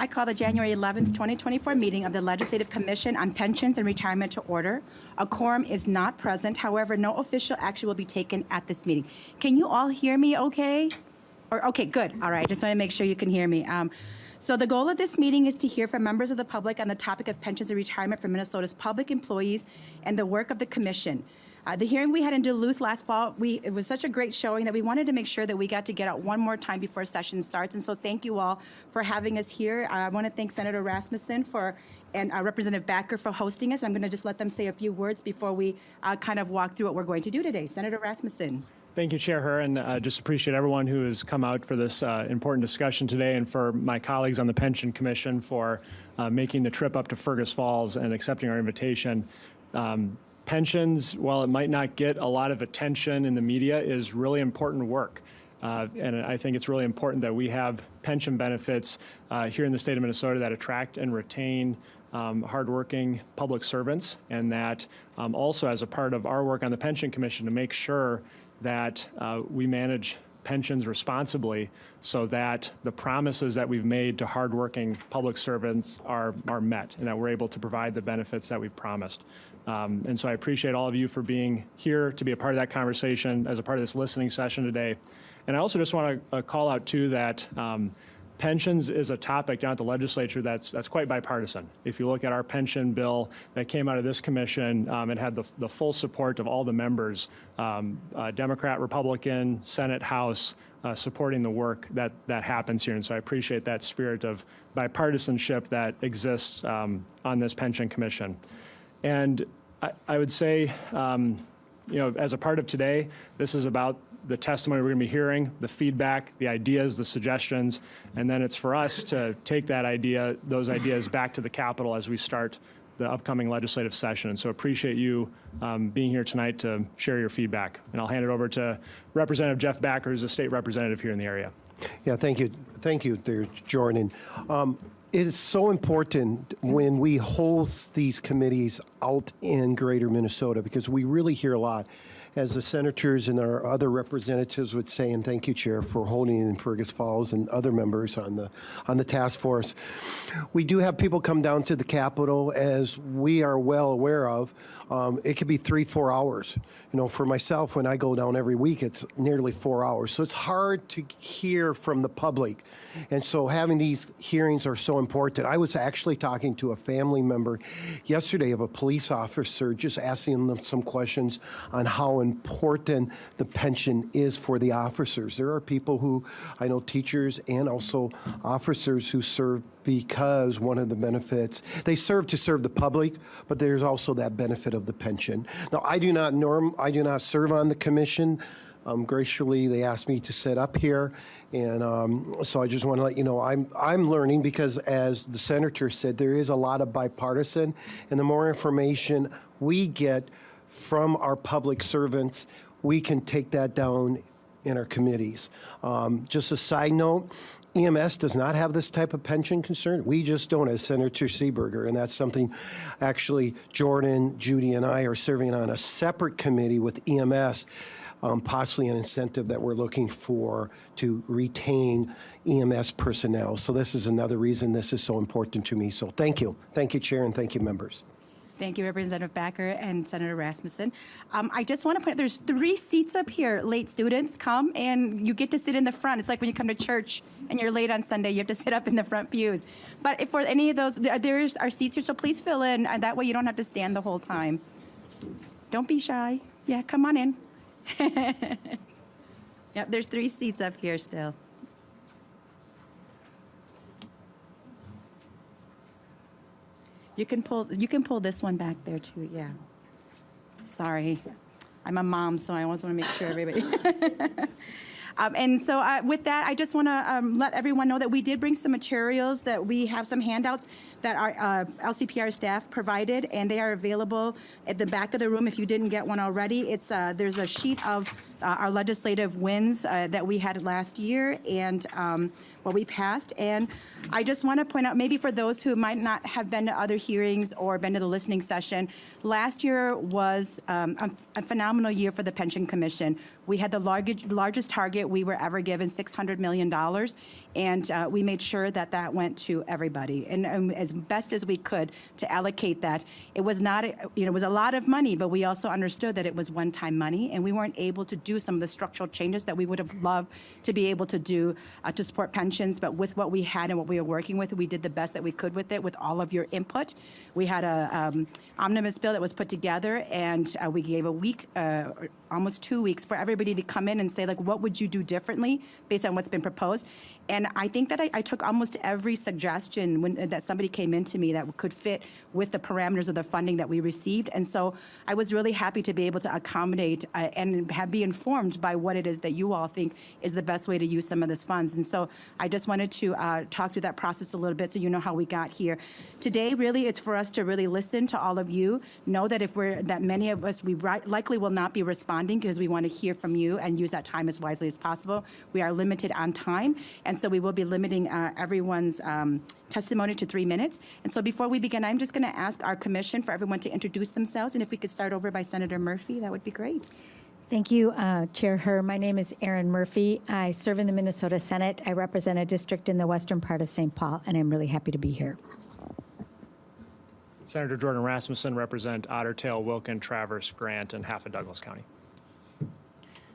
I call the January 11th, 2024 meeting of the Legislative Commission on Pensions and Retirement to order. A quorum is not present. However, no official action will be taken at this meeting. Can you all hear me okay? Okay, good. All right, just want to make sure you can hear me. So the goal of this meeting is to hear from members of the public on the topic of pensions and retirement for Minnesota's public employees and the work of the commission. The hearing we had in Duluth last fall, it was such a great showing that we wanted to make sure that we got to get out one more time before session starts. And so thank you all for having us here. I want to thank Senator Rasmussen and Representative Backer for hosting us. I'm going to just let them say a few words before we kind of walk through what we're going to do today. Senator Rasmussen. Thank you, Chair Herr, and just appreciate everyone who has come out for this important discussion today, and for my colleagues on the Pension Commission for making the trip up to Fergus Falls and accepting our invitation. Pensions, while it might not get a lot of attention in the media, is really important work. And I think it's really important that we have pension benefits here in the state of Minnesota that attract and retain hardworking public servants, and that also as a part of our work on the Pension Commission to make sure that we manage pensions responsibly so that the promises that we've made to hardworking public servants are met, and that we're able to provide the benefits that we've promised. And so I appreciate all of you for being here to be a part of that conversation as a part of this listening session today. And I also just want to call out too that pensions is a topic down at the legislature that's quite bipartisan. If you look at our pension bill that came out of this commission, it had the full support of all the members, Democrat, Republican, Senate, House, supporting the work that happens here. And so I appreciate that spirit of bipartisanship that exists on this pension commission. And I would say, as a part of today, this is about the testimony we're going to be hearing, the feedback, the ideas, the suggestions, and then it's for us to take those ideas back to the Capitol as we start the upcoming legislative session. And so appreciate you being here tonight to share your feedback. And I'll hand it over to Representative Jeff Backer, who's a state representative here in the area. Yeah, thank you. Thank you there, Jordan. It is so important when we host these committees out in greater Minnesota, because we really hear a lot, as the senators and our other representatives would say, and thank you, Chair, for holding it in Fergus Falls and other members on the task force. We do have people come down to the Capitol, as we are well aware of. It could be 3-4 hours. For myself, when I go down every week, it's nearly 4 hours. So it's hard to hear from the public. And so having these hearings are so important. I was actually talking to a family member yesterday of a police officer, just asking them some questions on how important the pension is for the officers. There are people who, I know, teachers and also officers who serve because one of the benefits, they serve to serve the public, but there's also that benefit of the pension. Now, I do not serve on the commission. Graciously, they asked me to sit up here, and so I just want to let you know I'm learning, because as the senator said, there is a lot of bipartisan, and the more information we get from our public servants, we can take that down in our committees. Just a side note, EMS does not have this type of pension concern. We just don't, as Senator Seeberger, and that's something actually Jordan, Judy, and I are serving on a separate committee with EMS, possibly an incentive that we're looking for to retain EMS personnel. So this is another reason this is so important to me. So thank you. Thank you, Chair, and thank you, members. Thank you, Representative Backer and Senator Rasmussen. I just want to point out, there's 3 seats up here. Late students come and you get to sit in the front. It's like when you come to church and you're late on Sunday, you have to sit up in the front pews. But if for any of those, there's our seats here, so please fill in. And that way you don't have to stand the whole time. Don't be shy. Yeah, come on in. Yep, there's 3 seats up here still. You can pull this one back there too, yeah. Sorry, I'm a mom, so I always want to make sure everybody. And so with that, I just want to let everyone know that we did bring some materials, that we have some handouts that our LCPR staff provided, and they are available at the back of the room if you didn't get one already. There's a sheet of our legislative wins that we had last year, and what we passed. And I just want to point out, maybe for those who might not have been to other hearings or been to the listening session, last year was a phenomenal year for the Pension Commission. We had the largest target we were ever given, $600 million, and we made sure that that went to everybody. And as best as we could to allocate that, it was not, it was a lot of money, but we also understood that it was one-time money, and we weren't able to do some of the structural changes that we would have loved to be able to do to support pensions. But with what we had and what we were working with, we did the best that we could with it, with all of your input. We had a omnibus bill that was put together, and we gave a week, almost 2 weeks, for everybody to come in and say, like, what would you do differently based on what's been proposed? And I think that I took almost every suggestion that somebody came into me that could fit with the parameters of the funding that we received. And so I was really happy to be able to accommodate and be informed by what it is that you all think is the best way to use some of this funds. And so I just wanted to talk through that process a little bit so you know how we got here. Today, really, it's for us to really listen to all of you, know that that many of us, we likely will not be responding because we want to hear from you and use that time as wisely as possible. We are limited on time, and so we will be limiting everyone's testimony to 3 minutes. And so before we begin, I'm just going to ask our commission for everyone to introduce themselves, and if we could start over by Senator Murphy, that would be great. Thank you, Chair Herr. My name is Erin Murphy. I serve in the Minnesota Senate. I represent a district in the western part of St. Paul, and I'm really happy to be here. Senator Jordan Rasmussen, represent Otter Tail, Wilkin, Traverse, Grant, and half of Douglas County.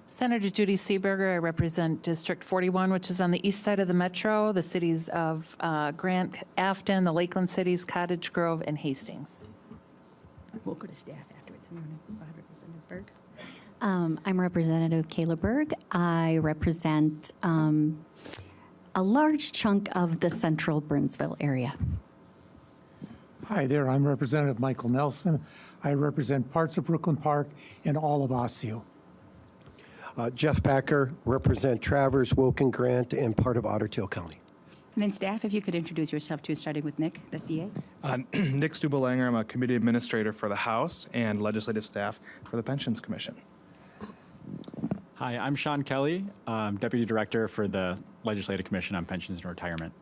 Senator Judy Seeberger, I represent District 41, which is on the east side of the metro, the cities of Grant, Afton, the Lakeland cities, Cottage Grove, and Hastings. We'll go to staff afterwards. Representative Berg. I'm Representative Kayla Berg. I represent a large chunk of the central Burnsville area. Hi there, I'm Representative Michael Nelson. I represent parts of Brooklyn Park and all of Osseo. Jeff Backer, represent Traverse, Wilkin, Grant, and part of Otter Tail County. And then staff, if you could introduce yourself too, starting with Nick, the CA. Nick Stubelanger, I'm a committee administrator for the House and legislative staff for the Pensions Commission. Hi, I'm Sean Kelly, Deputy Director for the Legislative Commission on Pensions and Retirement.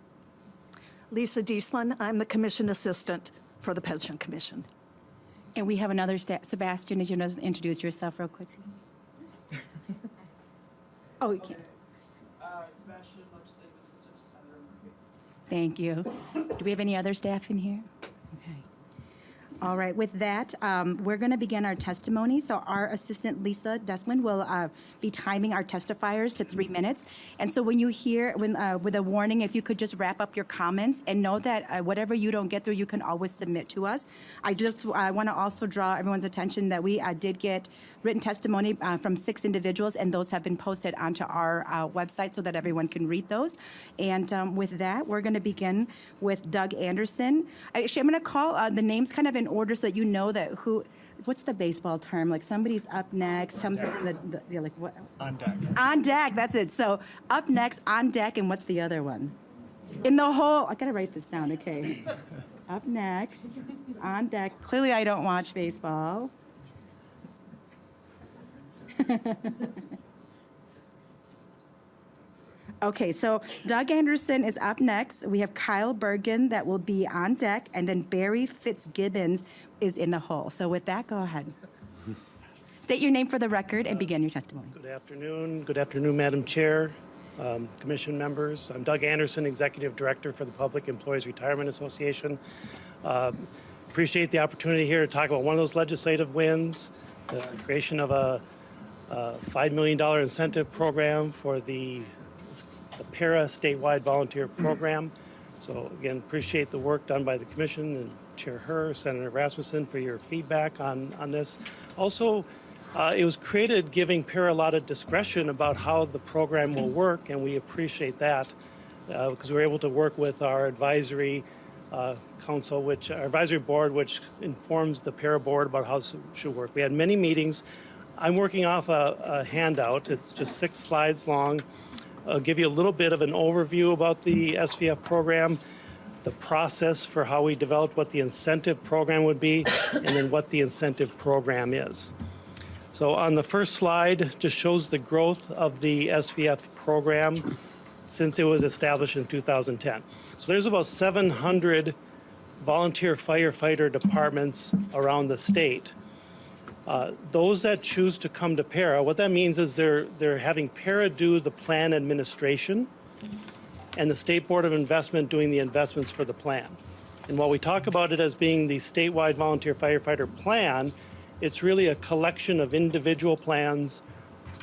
Lisa Dieslin, I'm the Commission Assistant for the Pension Commission. And we have another Sebastian, did you introduce yourself real quickly? Oh, you can't. Sebastian, Legislative Assistant to Senator Murphy. Thank you. Do we have any other staff in here? Okay. All right, with that, we're going to begin our testimony. So our assistant, Lisa Deslin, will be timing our testifiers to 3 minutes. And so when you hear, with a warning, if you could just wrap up your comments and know that whatever you don't get through, you can always submit to us. I want to also draw everyone's attention that we did get written testimony from 6 individuals, and those have been posted onto our website so that everyone can read those. And with that, we're going to begin with Doug Anderson. Actually, I'm going to call the names kind of in order so that you know that what's the baseball term? Like somebody's up next, somebody's in the like what? On deck. On deck, that's it. So up next, on deck, and what's the other one? In the hole. I got to write this down, okay. Up next, on deck. Clearly, I don't watch baseball. Okay, so Doug Anderson is up next. We have Kyle Bergen that will be on deck, and then Barry Fitzgibbons is in the hole. So with that, go ahead. State your name for the record and begin your testimony. Good afternoon. Good afternoon, Madam Chair, Commission members. I'm Doug Anderson, Executive Director for the Public Employees Retirement Association. Appreciate the opportunity here to talk about one of those legislative wins, the creation of a $5 million incentive program for the para statewide volunteer program. So again, appreciate the work done by the Commission and Chair Herr, Senator Rasmussen for your feedback on this. Also, it was created giving para a lot of discretion about how the program will work, and we appreciate that because we're able to work with our advisory council, our advisory board, which informs the para board about how it should work. We had many meetings. I'm working off a handout. It's just 6 slides long. I'll give you a little bit of an overview about the SVF program, the process for how we developed what the incentive program would be, and then what the incentive program is. So on the first slide, just shows the growth of the SVF program since it was established in 2010. So there's about 700 volunteer firefighter departments around the state. Those that choose to come to para, what that means is they're having para do the plan administration and the State Board of Investment doing the investments for the plan. And while we talk about it as being the statewide volunteer firefighter plan, it's really a collection of individual plans,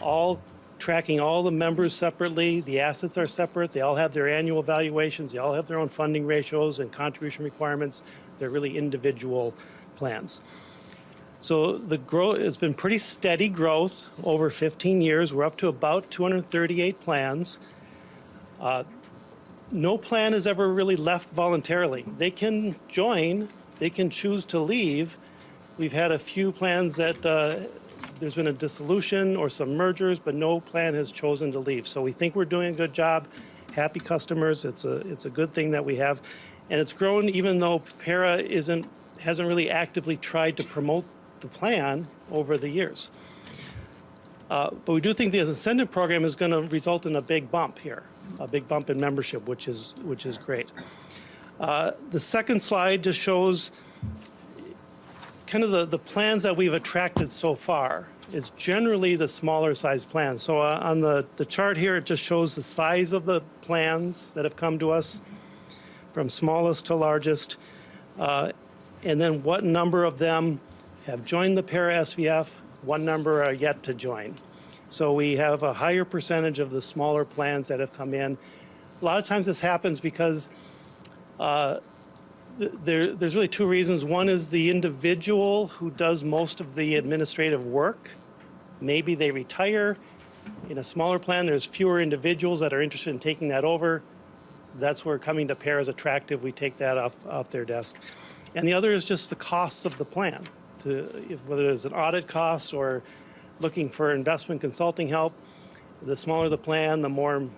all tracking all the members separately. The assets are separate. They all have their annual valuations. They all have their own funding ratios and contribution requirements. They're really individual plans. So the growth has been pretty steady growth over 15 years. We're up to about 238 plans. No plan is ever really left voluntarily. They can join, they can choose to leave. We've had a few plans that there's been a dissolution or some mergers, but no plan has chosen to leave. So we think we're doing a good job. Happy customers, it's a good thing that we have. And it's grown even though para hasn't really actively tried to promote the plan over the years. But we do think the incentive program is going to result in a big bump here, a big bump in membership, which is great. The second slide just shows kind of the plans that we've attracted so far. Is generally the smaller size plans. So on the chart here, it just shows the size of the plans that have come to us from smallest to largest, and then what number of them have joined the para SVF, what number are yet to join. So we have a higher percentage of the smaller plans that have come in. A lot of times this happens because there's really two reasons. One is the individual who does most of the administrative work. Maybe they retire. In a smaller plan, there's fewer individuals that are interested in taking that over. That's where coming to para is attractive. We take that off their desk. And the other is just the costs of the plan, whether it's an audit cost or looking for investment consulting help. The smaller the plan, the more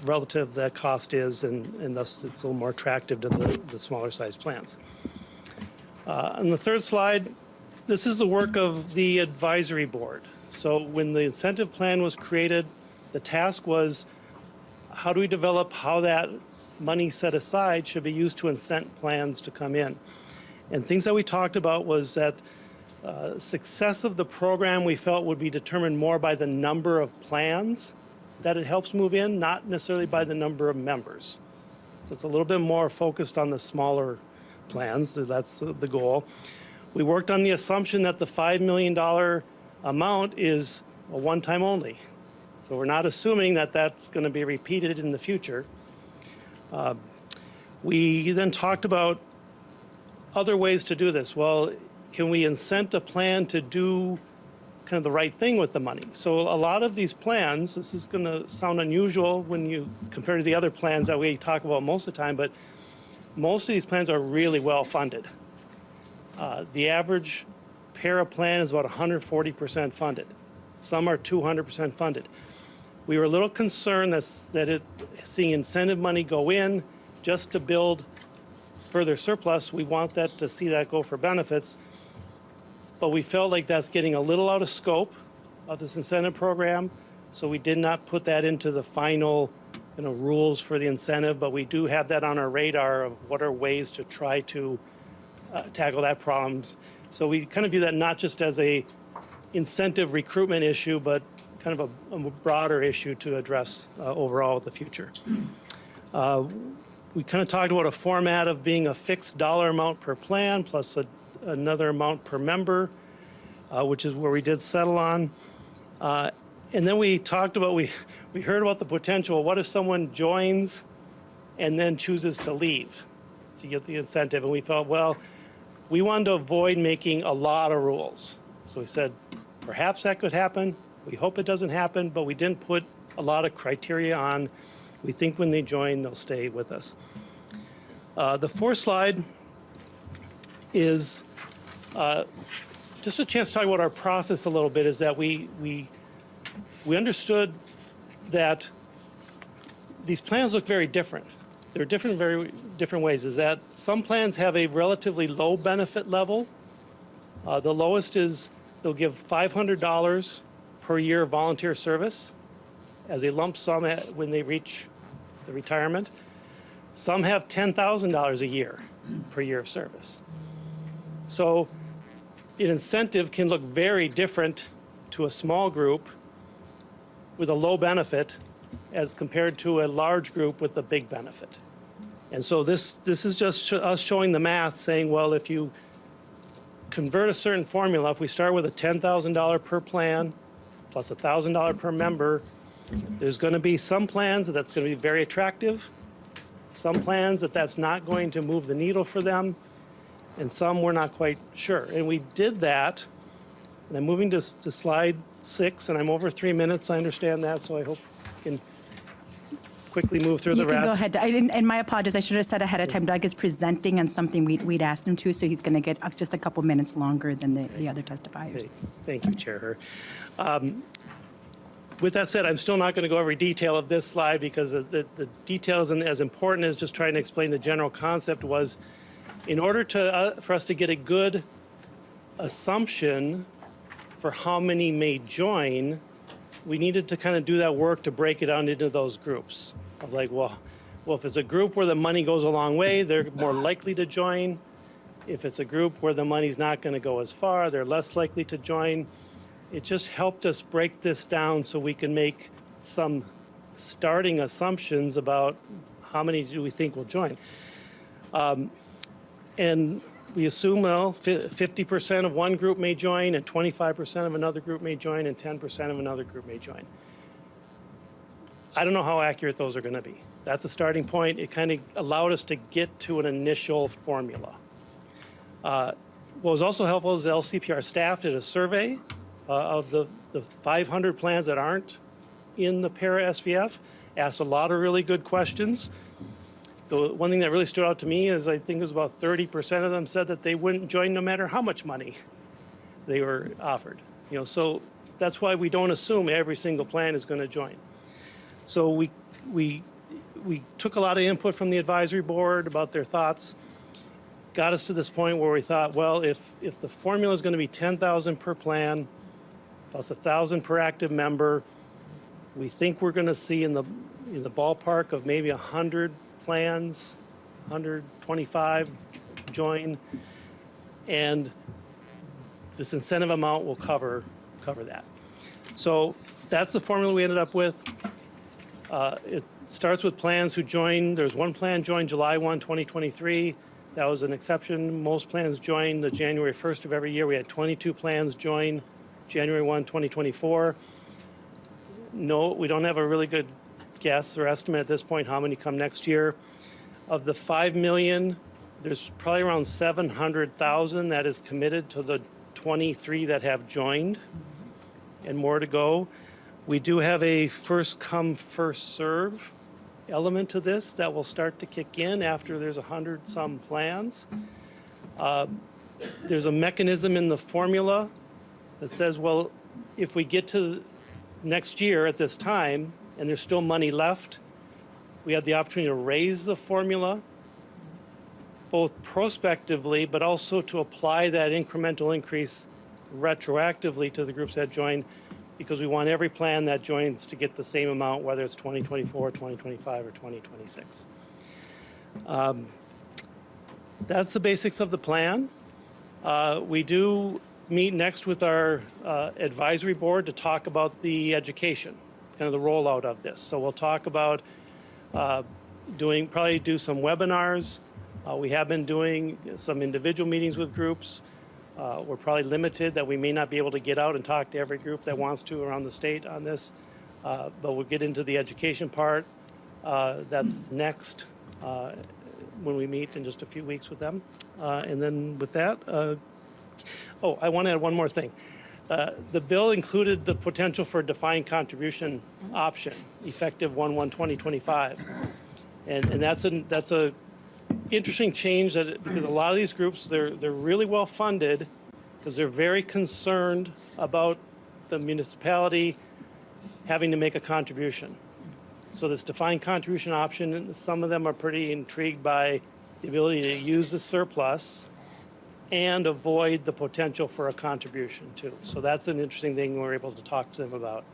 relative that cost is, and thus it's a little more attractive to the smaller size plans. On the third slide, this is the work of the advisory board. So when the incentive plan was created, the task was how do we develop how that money set aside should be used to incent plans to come in. And things that we talked about was that success of the program we felt would be determined more by the number of plans that it helps move in, not necessarily by the number of members. So it's a little bit more focused on the smaller plans. That's the goal. We worked on the assumption that the $5 million amount is a one-time only. So we're not assuming that that's going to be repeated in the future. We then talked about other ways to do this. Well, can we incent a plan to do kind of the right thing with the money? So a lot of these plans, this is going to sound unusual when you compare to the other plans that we talk about most of the time, but most of these plans are really well funded. The average para plan is about 140% funded. Some are 200% funded. We were a little concerned that seeing incentive money go in just to build further surplus, we want that to see that go for benefits. But we felt like that's getting a little out of scope of this incentive program, so we did not put that into the final rules for the incentive, but we do have that on our radar of what are ways to try to tackle that problem. So we kind of view that not just as a incentive recruitment issue, but kind of a broader issue to address overall in the future. We kind of talked about a format of being a fixed dollar amount per plan plus another amount per member, which is where we did settle on. And then we talked about, we heard about the potential. What if someone joins and then chooses to leave to get the incentive? And we felt, well, we wanted to avoid making a lot of rules. So we said, perhaps that could happen. We hope it doesn't happen, but we didn't put a lot of criteria on. We think when they join, they'll stay with us. The fourth slide is just a chance to talk about our process a little bit, is that we understood that these plans look very different. They're different in very different ways, is that some plans have a relatively low benefit level. The lowest is they'll give $500 per year volunteer service as a lump sum when they reach the retirement. Some have $10,000 a year per year of service. So an incentive can look very different to a small group with a low benefit as compared to a large group with a big benefit. And so this is just us showing the math, saying, well, if you convert a certain formula, if we start with a $10,000 per plan plus $1,000 per member, there's going to be some plans that's going to be very attractive, some plans that's not going to move the needle for them, and some we're not quite sure. And we did that. And I'm moving to slide 6, and I'm over 3 minutes. I understand that, so I hope I can quickly move through the You rest. can go ahead. And my apologies, I should have said ahead of time, Doug is presenting on something we'd asked him to, so he's going to get just a couple minutes longer than the other testifiers. Okay. Thank you, Chair Herr. With that said, I'm still not going to go every detail of this slide because the detail isn't as important as just trying to explain the general concept was, in order for us to get a good assumption for how many may join, we needed to kind of do that work to break it down into those groups. Of like, well, if it's a group where the money goes a long way, they're more likely to join. If it's a group where the money's not going to go as far, they're less likely to join. It just helped us break this down so we can make some starting assumptions about how many do we think will join. And we assume, well, 50% of one group may join, and 25% of another group may join, and 10% of another group may join. I don't know how accurate those are going to be. That's a starting point. It kind of allowed us to get to an initial formula. What was also helpful is the LCPR staff did a survey of the 500 plans that aren't in the para SVF, asked a lot of really good questions. The one thing that really stood out to me is I think it was about 30% of them said that they wouldn't join no matter how much money they were offered. So that's why we don't assume every single plan is going to join. So we took a lot of input from the advisory board about their thoughts, got us to this point where we thought, well, if the formula is going to be $10,000 per plan plus $1,000 per active member, we think we're going to see in the ballpark of maybe 100 plans, 125 join, and this incentive amount will cover that. So that's the formula we ended up with. It starts with plans who joined. There's one plan joined July 1, 2023. That was an exception. Most plans joined the January 1st of every year. We had 22 plans join January 1, 2024. No, we don't have a really good guess or estimate at this point how many come next year. Of the 5 million, there's probably around 700,000 that is committed to the 23 that have joined, and more to go. We do have a first come, first serve element to this that will start to kick in after there's 100 some plans. There's a mechanism in the formula that says, well, if we get to next year at this time and there's still money left, we have the opportunity to raise the formula, both prospectively, but also to apply that incremental increase retroactively to the groups that join, because we want every plan that joins to get the same amount, whether it's 2024, 2025, or 2026. That's the basics of the plan. We do meet next with our advisory board to talk about the education, kind of the rollout of this. So we'll talk about probably do some webinars. We have been doing some individual meetings with groups. We're probably limited that we may not be able to get out and talk to every group that wants to around the state on this, but we'll get into the education part. That's next when we meet in just a few weeks with them. And then with that, I want to add one more thing. The bill included the potential for a defined contribution option, effective 1/1/2025. And that's a interesting change because a lot of these groups, they're really well funded because they're very concerned about the municipality having to make a contribution. So this defined contribution option, some of them are pretty intrigued by the ability to use the surplus and avoid the potential for a contribution too. So that's an interesting thing we're able to talk to them about.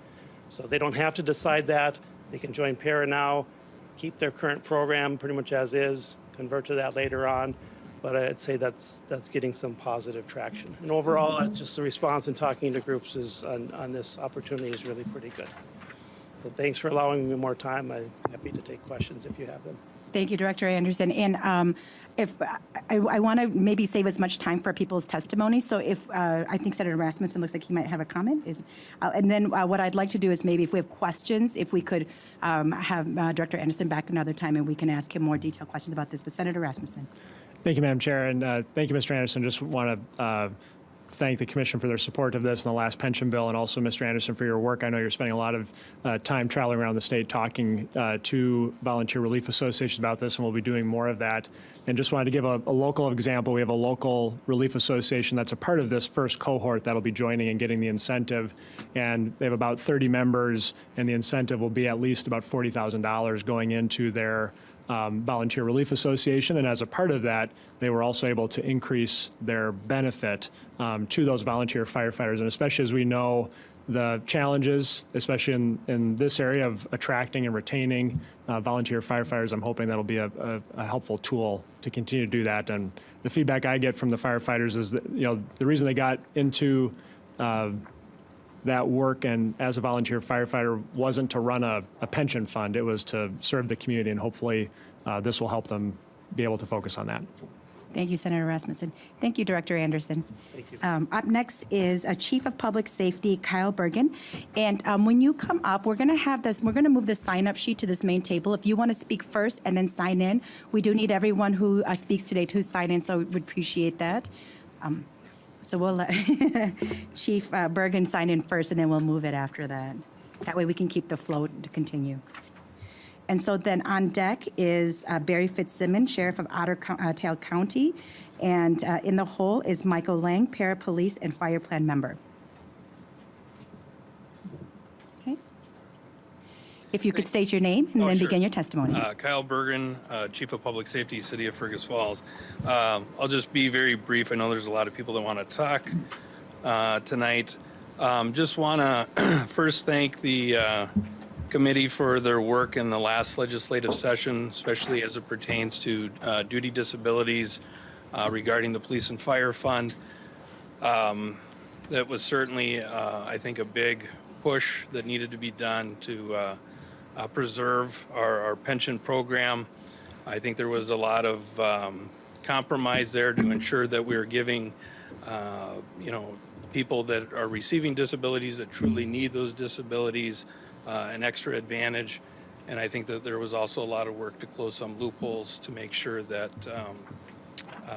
So they don't have to decide that. They can join PARA now, keep their current program pretty much as is, convert to that later on, but I'd say that's getting some positive traction. And overall, just the response and talking to groups is on this opportunity is really pretty good. So thanks for allowing me more time. I'm happy to take questions if you have them. Thank you, Director Anderson. And if I want to maybe save as much time for people's testimony, so if I think Senator Rasmussen looks like he might have a comment, and then what I'd like to do is maybe if we have questions, if we could have Director Anderson back another time and we can ask him more detailed questions about this. But Senator Rasmussen. Thank you, Madam Chair, and thank you, Mr. Anderson. Just want to thank the Commission for their support of this and the last pension bill, and also Mr. Anderson for your work. I know you're spending a lot of time traveling around the state talking to volunteer relief associations about this, and we'll be doing more of that. And just wanted to give a local example. We have a local relief association that's a part of this first cohort that'll be joining and getting the incentive, and they have about 30 members, and the incentive will be at least about $40,000 going into their volunteer relief association, and as a part of that, they were also able to increase their benefit to those volunteer firefighters, and especially as we know the challenges, especially in this area of attracting and retaining volunteer firefighters, I'm hoping that'll be a helpful tool to continue to do that. And the feedback I get from the firefighters is that, the reason they got into that work and as a volunteer firefighter wasn't to run a pension fund. It was to serve the community, and hopefully this will help them be able to focus on that. Thank you, Senator Rasmussen. Thank you, Director Anderson. Thank you. Up next is Chief of Public Safety, Kyle Bergen. And when you come up, we're going to move the sign-up sheet to this main table. If you want to speak first and then sign in, we do need everyone who speaks today to sign in, so we would appreciate that. So we'll let Chief Bergen sign in first, and then we'll move it after that. That way we can keep the flow to continue. And so then on deck is Barry Fitzsimmons, Sheriff of Otter Tail County, and in the hole is Michael Lang, Parapolice and Fire Plan member. Okay. If you could state your name and then begin your testimony. Kyle Bergen, Chief of Public Safety, City of Fergus Falls. I'll just be very brief. I know there's a lot of people that want to talk tonight. Just want to first thank the committee for their work in the last legislative session, especially as it pertains to duty disabilities regarding the Police and Fire Fund. That was certainly, I think, a big push that needed to be done to preserve our pension program. I think there was a lot of compromise there to ensure that we were giving, people that are receiving disabilities that truly need those disabilities an extra advantage. And I think that there was also a lot of work to close some loopholes to make sure that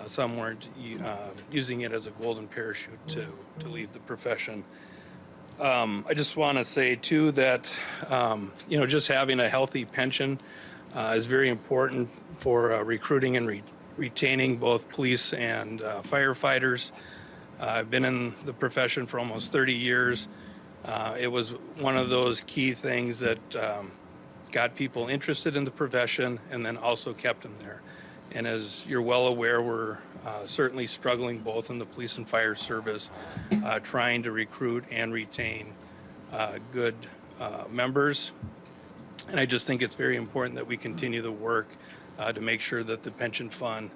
some weren't using it as a golden parachute to leave the profession. I just want to say, too, that, just having a healthy pension is very important for recruiting and retaining both police and firefighters. I've been in the profession for almost 30 years. It was one of those key things that got people interested in the profession and then also kept them there. And as you're well aware, we're certainly struggling both in the police and fire service, trying to recruit and retain good members. And I just think it's very important that we continue the work to make sure that the pension fund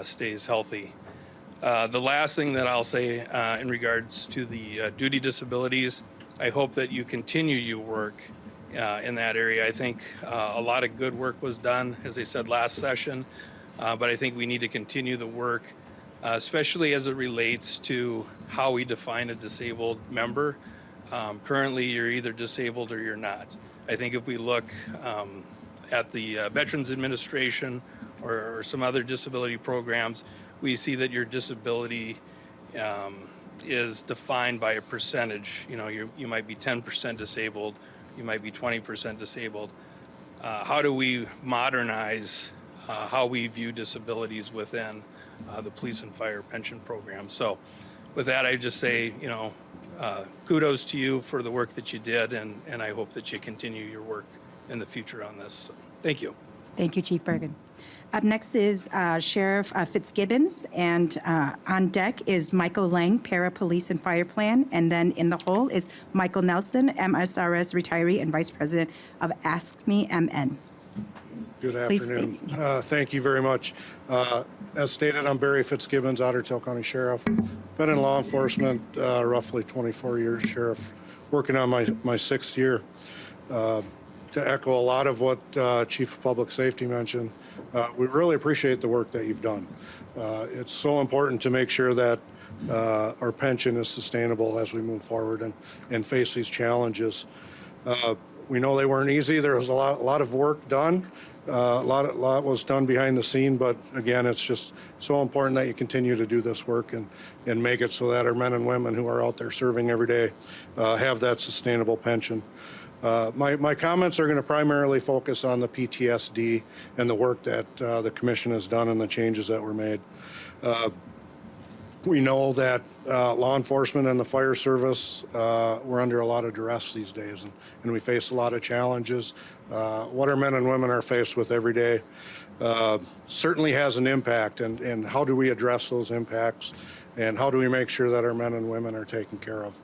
stays healthy. The last thing that I'll say in regards to the duty disabilities, I hope that you continue your work in that area. I think a lot of good work was done, as I said last session, but I think we need to continue the work, especially as it relates to how we define a disabled member. Currently, you're either disabled or you're not. I think if we look at the Veterans Administration or some other disability programs, we see that your disability is defined by a percentage. You might be 10% disabled, you might be 20% disabled. How do we modernize how we view disabilities within the police and fire pension program? So with that, I just say, kudos to you for the work that you did, and I hope that you continue your work in the future on this. So, thank you. Thank you, Chief Bergen. Up next is Sheriff Fitzgibbons, and on deck is Michael Lang, Parapolice and Fire Plan, and then in the hole is Michael Nelson, MSRS retiree and Vice President of Ask Me MN. Good Please afternoon. state- Thank you very much. As stated, I'm Barry Fitzgibbons, Otter Tail County Sheriff. Been in law enforcement roughly 24 years, Sheriff, working on my sixth year. To echo a lot of what Chief of Public Safety mentioned, we really appreciate the work that you've done. It's so important to make sure that our pension is sustainable as we move forward and face these challenges. We know they weren't easy. There was a lot of work done. A lot was done behind the scene, but again, it's just so important that you continue to do this work and make it so that our men and women who are out there serving every day have that sustainable pension. My comments are going to primarily focus on the PTSD and the work that the commission has done and the changes that were made. We know that law enforcement and the fire service, we're under a lot of duress these days, and we face a lot of challenges. What our men and women are faced with every day certainly has an impact, and how do we address those impacts, and how do we make sure that our men and women are taken care of?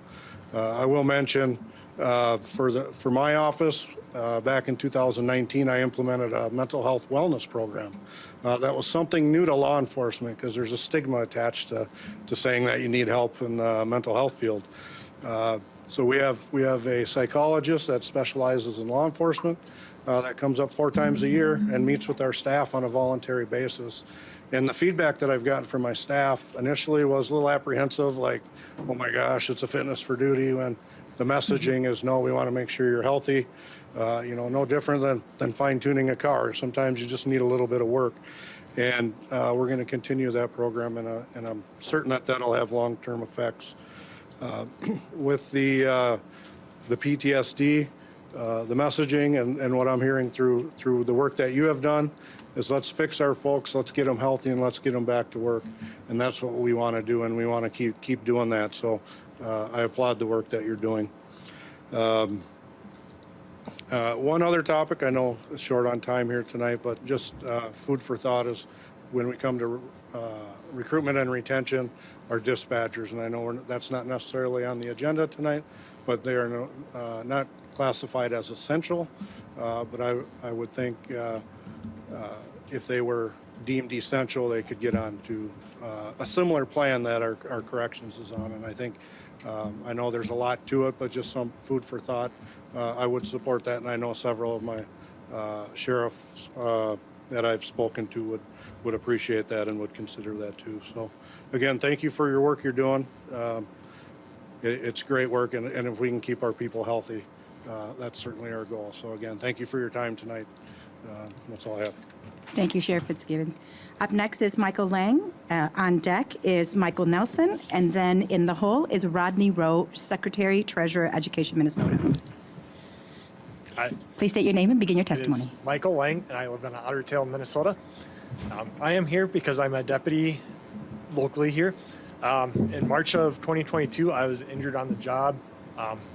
I will mention for my office, back in 2019, I implemented a mental health wellness program. That was something new to law enforcement because there's a stigma attached to saying that you need help in the mental health field. So we have a psychologist that specializes in law enforcement that comes up 4 times a year and meets with our staff on a voluntary basis. And the feedback that I've gotten from my staff initially was a little apprehensive, like, oh my gosh, it's a fitness for duty, when the messaging is, no, we want to make sure you're healthy. No different than fine-tuning a car. Sometimes you just need a little bit of work. And we're going to continue that program, and I'm certain that that'll have long-term effects. With the PTSD, the messaging, and what I'm hearing through the work that you have done is, let's fix our folks, let's get them healthy, and let's get them back to work. And that's what we want to do, and we want to keep doing that. So I applaud the work that you're doing. One other topic, I know it's short on time here tonight, but just food for thought is when we come to recruitment and retention, our dispatchers, and I know that's not necessarily on the agenda tonight, but they are not classified as essential. But I would think if they were deemed essential, they could get on to a similar plan that our corrections is on. And I think, I know there's a lot to it, but just some food for thought. I would support that, and I know several of my sheriffs that I've spoken to would appreciate that and would consider that too. So again, thank you for your work you're doing. It's great work, and if we can keep our people healthy, that's certainly our goal. So again, thank you for your time tonight. That's all I have. Thank you, Sheriff Fitzgibbons. Up next is Michael Lang. On deck is Michael Nelson, and then in the hole is Rodney Rowe, Secretary, Treasurer, Education, Minnesota. Please state your name and begin your It is testimony. Michael Lang, and I live in Otter Tail, Minnesota. I am here because I'm a deputy locally here. In March of 2022, I was injured on the job.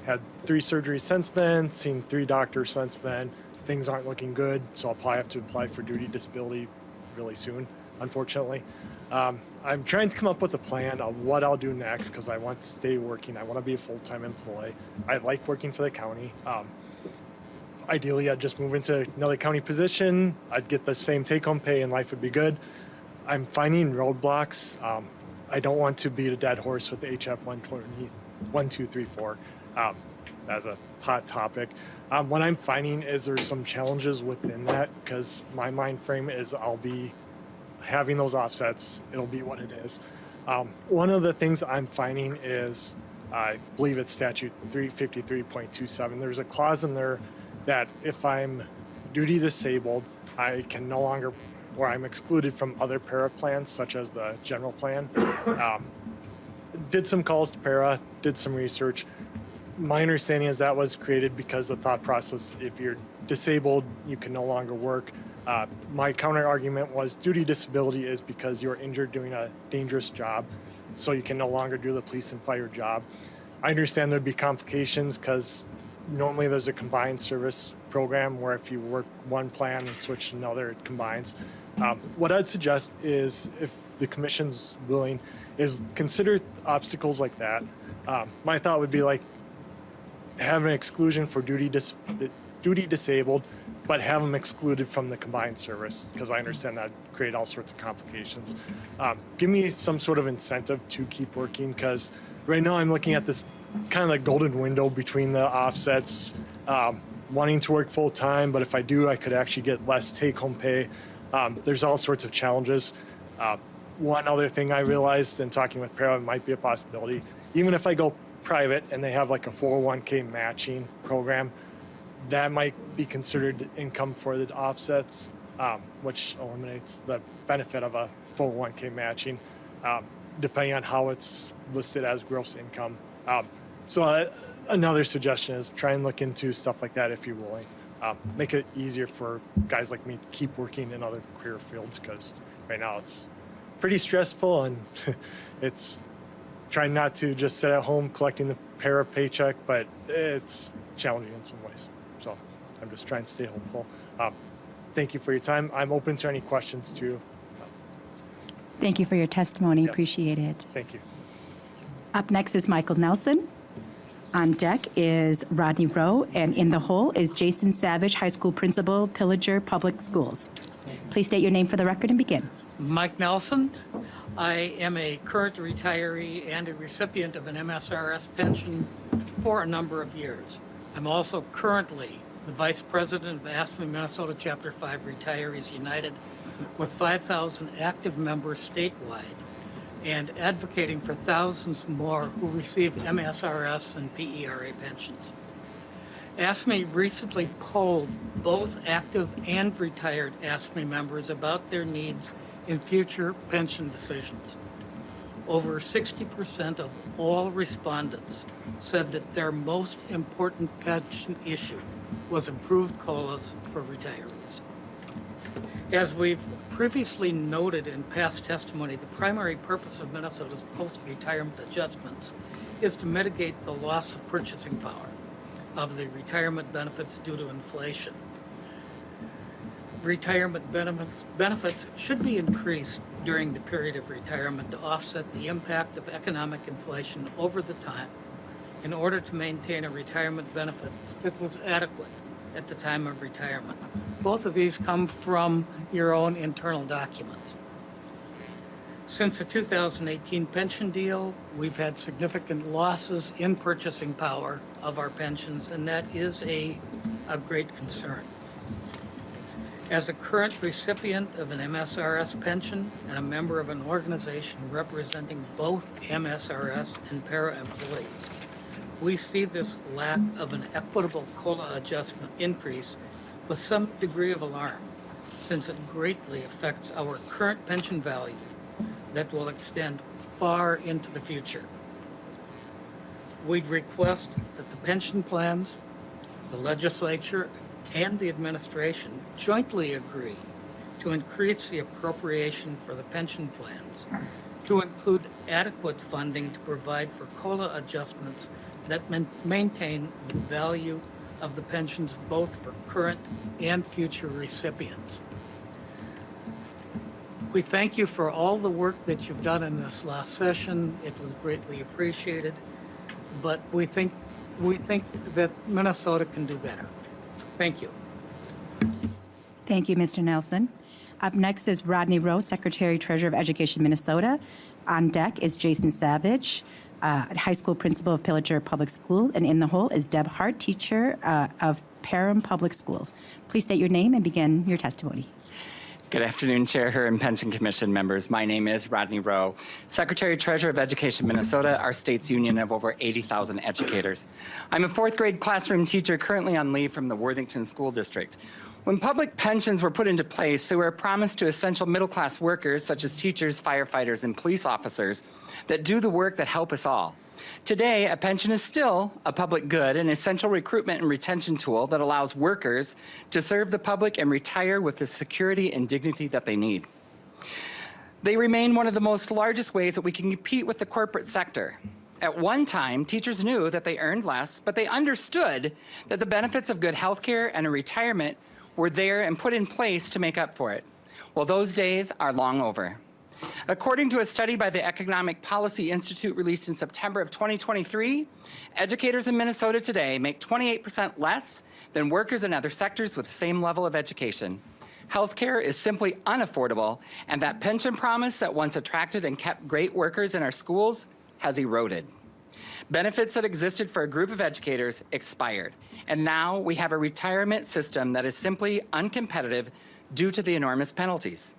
Had 3 surgeries since then, seen 3 doctors since then. Things aren't looking good, so I'll probably have to apply for duty disability really soon, unfortunately. I'm trying to come up with a plan of what I'll do next because I want to stay working. I want to be a full-time employee. I like working for the county. Ideally, I'd just move into another county position. I'd get the same take-home pay and life would be good. I'm finding roadblocks. I don't want to beat a dead horse with the HF 1234 as a hot topic. What I'm finding is there's some challenges within that because my mind frame is I'll be having those offsets. It'll be what it is. One of the things I'm finding is, I believe it's statute 353.27. There's a clause in there that if I'm duty disabled, I can no longer, or I'm excluded from other para plans, such as the general plan. Did some calls to para, did some research. My understanding is that was created because the thought process, if you're disabled, you can no longer work. My counter argument was duty disability is because you're injured doing a dangerous job, so you can no longer do the police and fire job. I understand there'd be complications because normally there's a combined service program where if you work one plan and switch to another, it combines. What I'd suggest is, if the commission's willing, is consider obstacles like that. My thought would be like have an exclusion for duty disabled, but have them excluded from the combined service, because I understand that create all sorts of complications. Give me some sort of incentive to keep working, because right now I'm looking at this kind of like golden window between the offsets, wanting to work full time, but if I do, I could actually get less take-home pay. There's all sorts of challenges. One other thing I realized in talking with Para might be a possibility, even if I go private and they have like a 401k matching program, that might be considered income for the offsets, which eliminates the benefit of a 401k matching, depending on how it's listed as gross income. So another suggestion is try and look into stuff like that if you're willing. Make it easier for guys like me to keep working in other career fields, because right now it's pretty stressful, and it's trying not to just sit at home collecting the Para paycheck, but it's challenging in some ways. So I'm just trying to stay hopeful. Thank you for your time. I'm open to any questions too. Thank you for your testimony. Yep. Appreciate it. Thank you. Up next is Michael Nelson. On deck is Rodney Rowe, and in the hole is Jason Savage, high school principal, Pillager Public Schools. Please state your name for the record and begin. Mike Nelson. I am a current retiree and a recipient of an MSRS pension for a number of years. I'm also currently the Vice President of AFSCME Minnesota Chapter 5 Retirees United, with 5,000 active members statewide, and advocating for thousands more who receive MSRS and PERA pensions. AFSCME recently polled both active and retired AFSCME members about their needs in future pension decisions. Over 60% of all respondents said that their most important pension issue was improved COLAs for retirees. As we've previously noted in past testimony, the primary purpose of Minnesota's post-retirement adjustments is to mitigate the loss of purchasing power of the retirement benefits due to inflation. Retirement benefits should be increased during the period of retirement to offset the impact of economic inflation over the time in order to maintain a retirement benefit that was adequate at the time of retirement. Both of these come from your own internal documents. Since the 2018 pension deal, we've had significant losses in purchasing power of our pensions, and that is a great concern. As a current recipient of an MSRS pension and a member of an organization representing both MSRS and Para employees, we see this lack of an equitable COLA adjustment increase with some degree of alarm, since it greatly affects our current pension value that will extend far into the future. We'd request that the pension plans, the legislature, and the administration jointly agree to increase the appropriation for the pension plans to include adequate funding to provide for COLA adjustments that maintain the value of the pensions both for current and future recipients. We thank you for all the work that you've done in this last session. It was greatly appreciated, but we think that Minnesota can do better. Thank you. Thank you, Mr. Nelson. Up next is Rodney Rowe, Secretary Treasurer of Education, Minnesota. On deck is Jason Savage, high school principal of Pillager Public School, and in the hole is Deb Hart, teacher of Parham Public Schools. Please state your name and begin your testimony. Good afternoon, Chair and Pension Commission members. My name is Rodney Rowe, Secretary Treasurer of Education Minnesota, our state's union of over 80,000 educators. I'm a fourth grade classroom teacher currently on leave from the Worthington School District. When public pensions were put into place, they were a promise to essential middle-class workers such as teachers, firefighters, and police officers that do the work that help us all. Today, a pension is still a public good, an essential recruitment and retention tool that allows workers to serve the public and retire with the security and dignity that they need. They remain one of the most largest ways that we can compete with the corporate sector. At one time, teachers knew that they earned less, but they understood that the benefits of good health care and a retirement were there and put in place to make up for it. Well, those days are long over. According to a study by the Economic Policy Institute released in September of 2023, educators in Minnesota today make 28% less than workers in other sectors with the same level of education. Healthcare is simply unaffordable, and that pension promise that once attracted and kept great workers in our schools has eroded. Benefits that existed for a group of educators expired, and now we have a retirement system that is simply uncompetitive due to the enormous penalties.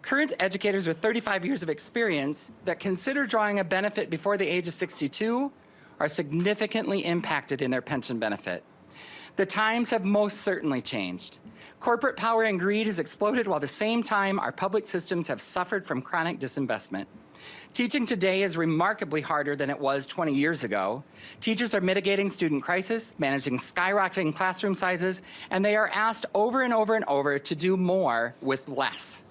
Current educators with 35 years of experience that consider drawing a benefit before the age of 62 are significantly impacted in their pension benefit. The times have most certainly changed. Corporate power and greed has exploded while at the same time our public systems have suffered from chronic disinvestment. Teaching today is remarkably harder than it was 20 years ago. Teachers are mitigating student crisis, managing skyrocketing classroom sizes, and they are asked over and over and over to do more with less.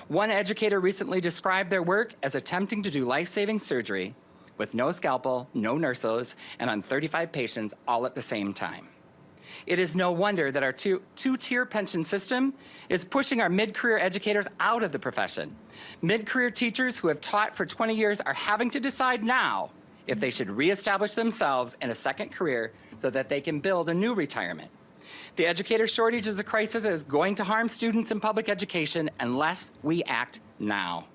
One educator recently described their work as attempting to do life-saving surgery with no scalpel, no nurses, and on 35 patients all at the same time. It is no wonder that our two-tier pension system is pushing our mid-career educators out of the profession. Mid-career teachers who have taught for 20 years are having to decide now if they should reestablish themselves in a second career so that they can build a new retirement. The educator shortage is a crisis that is going to harm students in public education unless we act now.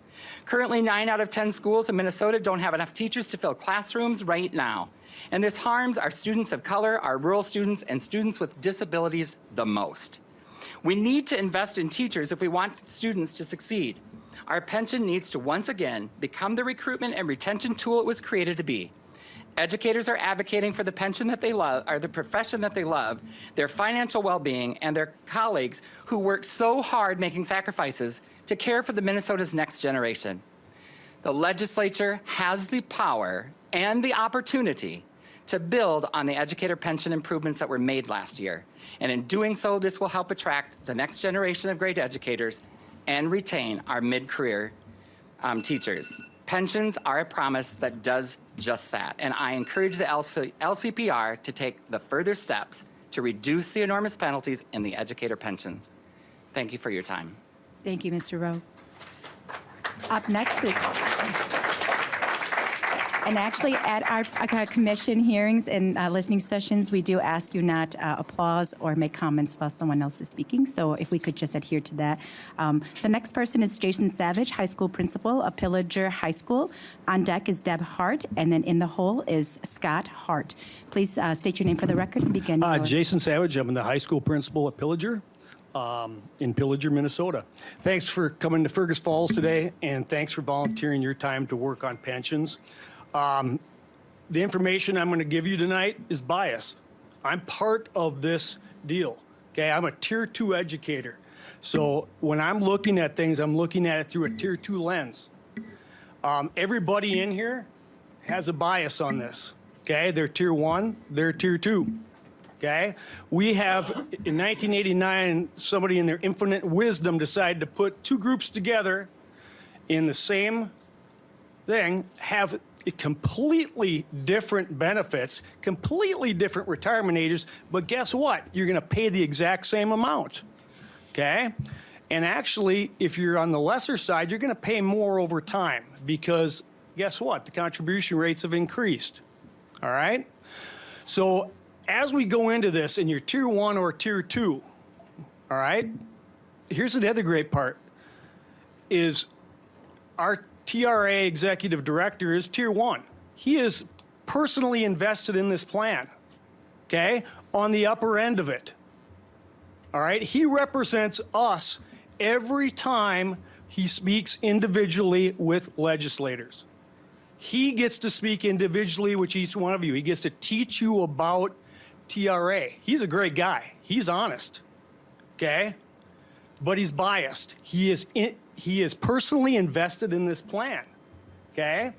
Currently, 9 out of 10 schools in Minnesota don't have enough teachers to fill classrooms right now. And this harms our students of color, our rural students, and students with disabilities the most. We need to invest in teachers if we want students to succeed. Our pension needs to once again become the recruitment and retention tool it was created to be. Educators are advocating for the pension that they love, or the profession that they love, their financial well-being, and their colleagues who work so hard making sacrifices to care for the Minnesota's next generation. The legislature has the power and the opportunity to build on the educator pension improvements that were made last year. And in doing so, this will help attract the next generation of great educators and retain our mid-career teachers. Pensions are a promise that does just that. And I encourage the LCPR to take the further steps to reduce the enormous penalties in the educator pensions. Thank you for your time. Thank you, Mr. Rowe. Up next is, and actually at our commission hearings and listening sessions, we do ask you not applause or make comments while someone else is speaking. So if we could just adhere to that. The next person is Jason Savage, high school principal of Pillager High School. On deck is Deb Hart, and then in the hole is Scott Hart. Please state your name for the record and begin. Jason Savage, I'm the high school principal at Pillager. In Pillager, Minnesota. Thanks for coming to Fergus Falls today, and thanks for volunteering your time to work on pensions. The information I'm going to give you tonight is biased. I'm part of this deal. Okay, I'm a Tier 2 educator. So when I'm looking at things, I'm looking at it through a Tier 2 lens. Everybody in here has a bias on this. Okay, they're Tier 1, they're Tier 2. Okay, we have, in 1989, somebody in their infinite wisdom decided to put two groups together in the same thing, have completely different benefits, completely different retirement ages, but guess what? You're going to pay the exact same amount. Okay, and actually, if you're on the lesser side, you're going to pay more over time because guess what? The contribution rates have increased. All right, so as we go into this and you're Tier 1 or Tier 2, all right, here's the other great part, is our TRA executive director is Tier 1. He is personally invested in this plan, okay, on the upper end of it, all right? He represents us every time he speaks individually with legislators. He gets to speak individually with each one of you. He gets to teach you about TRA. He's a great guy. He's honest, okay? But he's biased. He is personally invested in this plan, okay?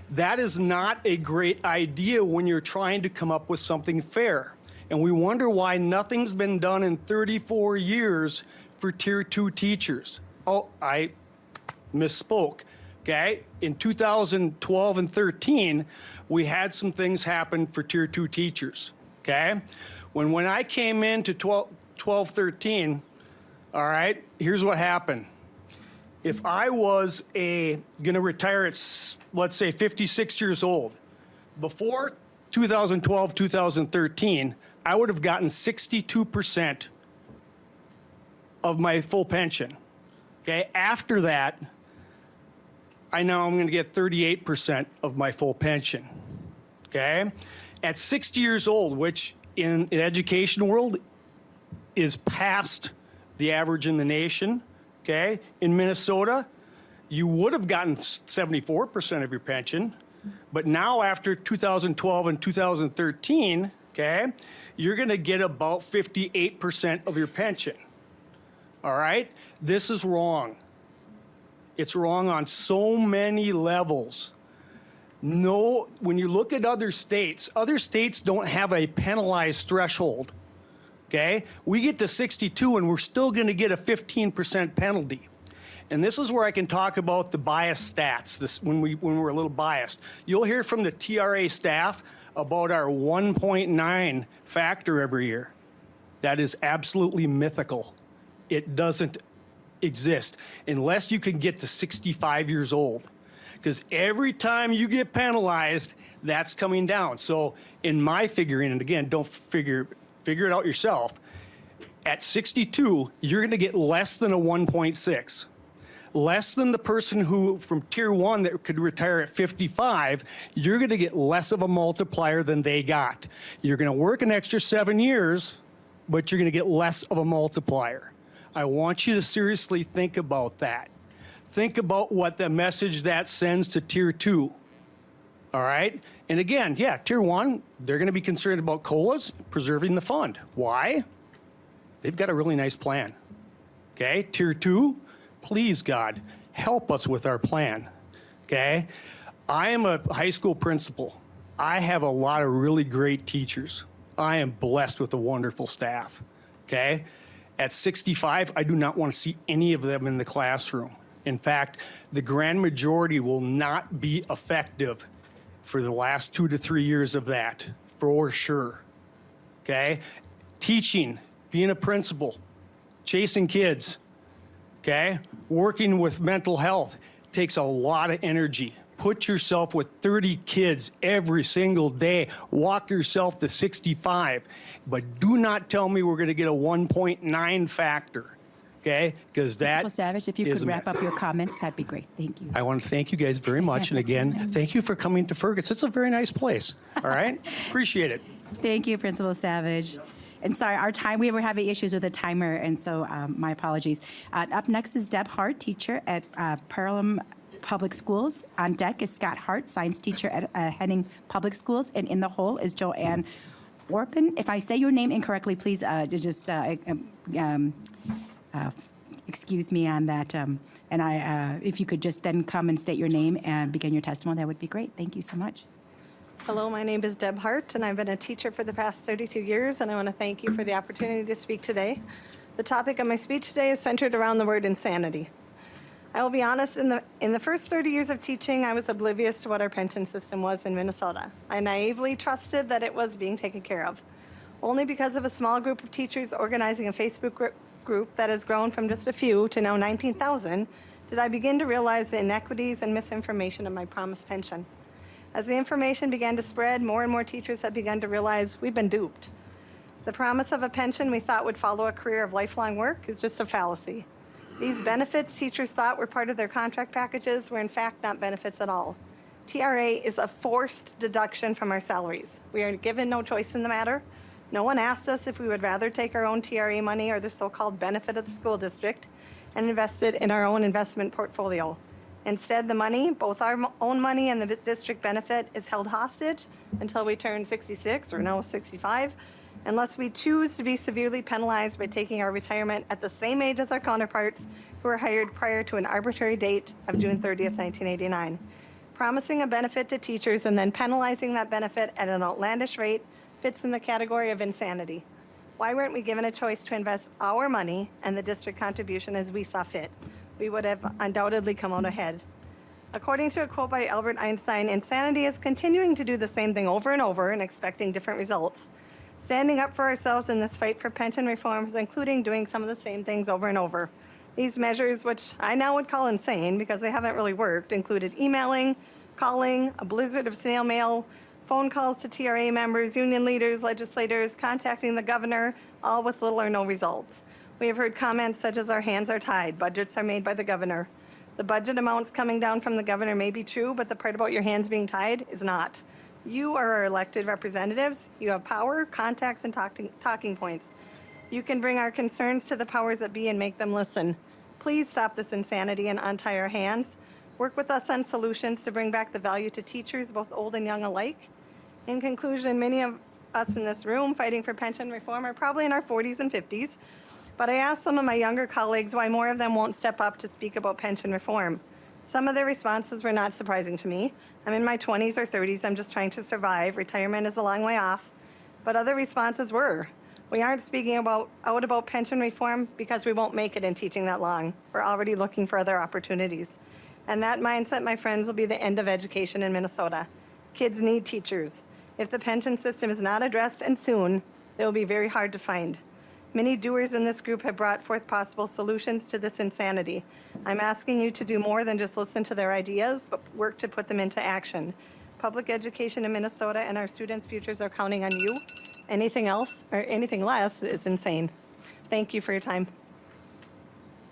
That is not a great idea when you're trying to come up with something fair. And we wonder why nothing's been done in 34 years for Tier 2 teachers. Oh, I misspoke, okay? In 2012 and 13, we had some things happen for Tier 2 teachers. Okay, when I came into 12-13, all right, here's what happened. If I was going to retire at, let's say, 56 years old, before 2012, 2013, I would have gotten 62% of my full pension. Okay, after that, I know I'm going to get 38% of my full pension. Okay, at 60 years old, which in the education world is past the average in the nation. Okay, in Minnesota, you would have gotten 74% of your pension, but now after 2012 and 2013, okay, you're going to get about 58% of your pension. All right? This is wrong. It's wrong on so many levels. No, when you look at other states don't have a penalized threshold. Okay? We get to 62 and we're still going to get a 15% penalty. And this is where I can talk about the bias stats, when we're a little biased. You'll hear from the TRA staff about our 1.9 factor every year. That is absolutely mythical. It doesn't exist unless you can get to 65 years old. Because every time you get penalized, that's coming down. So in my figuring, and again, don't figure it out yourself, at 62, you're going to get less than a 1.6. Less than the person who, from tier 1 that could retire at 55, you're going to get less of a multiplier than they got. You're going to work an extra 7 years, but you're going to get less of a multiplier. I want you to seriously think about that. Think about what the message that sends to tier 2. All right? And again, yeah, tier 1, they're going to be concerned about COLAs, preserving the fund. Why? They've got a really nice plan. Okay? Tier 2, please, God, help us with our plan. Okay? I am a high school principal. I have a lot of really great teachers. I am blessed with a wonderful staff. Okay? At 65, I do not want to see any of them in the classroom. In fact, the grand majority will not be effective for the last 2 to 3 years of that, for sure. Okay? Teaching, being a principal, chasing kids, okay? Working with mental health takes a lot of energy. Put yourself with 30 kids every single day. Walk yourself to 65. But do not tell me we're going to get a 1.9 factor, okay? Because that Principal Savage, if you is could a wrap myth. up your comments, that'd be great. Thank you. I want to thank you guys very much. And again, thank you for coming to Fergus. It's a very nice place, all right? Appreciate it. Thank you, Principal Savage. And sorry, our time, we were having issues with the timer, and so my apologies. Up next is Deb Hart, teacher at Pelham Public Schools. On deck is Scott Hart, science teacher at Henning Public Schools. And in the hole is Joanne Orpin. If I say your name incorrectly, please just excuse me on that. If you could just then come and state your name and begin your testimony, that would be great. Thank you so much. Hello, my name is Deb Hart, and I've been a teacher for the past 32 years, and I want to thank you for the opportunity to speak today. The topic of my speech today is centered around the word insanity. I will be honest, in the first 30 years of teaching, I was oblivious to what our pension system was in Minnesota. I naively trusted that it was being taken care of. Only because of a small group of teachers organizing a Facebook group that has grown from just a few to now 19,000 did I begin to realize the inequities and misinformation of my promised pension. As the information began to spread, more and more teachers had begun to realize we've been duped. The promise of a pension we thought would follow a career of lifelong work is just a fallacy. These benefits teachers thought were part of their contract packages were in fact not benefits at all. TRA is a forced deduction from our salaries. We are given no choice in the matter. No one asked us if we would rather take our own TRA money or the so-called benefit of the school district and invest it in our own investment portfolio. Instead, the money, both our own money and the district benefit, is held hostage until we turn 66 or now 65, unless we choose to be severely penalized by taking our retirement at the same age as our counterparts who were hired prior to an arbitrary date of June 30th, 1989. Promising a benefit to teachers and then penalizing that benefit at an outlandish rate fits in the category of insanity. Why weren't we given a choice to invest our money and the district contribution as we saw fit? We would have undoubtedly come out ahead. According to a quote by Albert Einstein, insanity is continuing to do the same thing over and over and expecting different results. Standing up for ourselves in this fight for pension reforms, including doing some of the same things over and over. These measures, which I now would call insane because they haven't really worked, included emailing, calling, a blizzard of snail mail, phone calls to TRA members, union leaders, legislators, contacting the governor, all with little or no results. We have heard comments such as our hands are tied, budgets are made by the governor. The budget amounts coming down from the governor may be true, but the part about your hands being tied is not. You are our elected representatives. You have power, contacts, and talking points. You can bring our concerns to the powers that be and make them listen. Please stop this insanity and untie our hands. Work with us on solutions to bring back the value to teachers, both old and young alike. In conclusion, many of us in this room fighting for pension reform are probably in our 40s and 50s, but I asked some of my younger colleagues why more of them won't step up to speak about pension reform. Some of their responses were not surprising to me. I'm in my 20s or 30s, I'm just trying to survive. Retirement is a long way off. But other responses were, we aren't speaking out about pension reform because we won't make it in teaching that long. We're already looking for other opportunities. And that mindset, my friends, will be the end of education in Minnesota. Kids need teachers. If the pension system is not addressed and soon, they will be very hard to find. Many doers in this group have brought forth possible solutions to this insanity. I'm asking you to do more than just listen to their ideas, but work to put them into action. Public education in Minnesota and our students' futures are counting on you. Anything else or anything less is insane. Thank you for your time.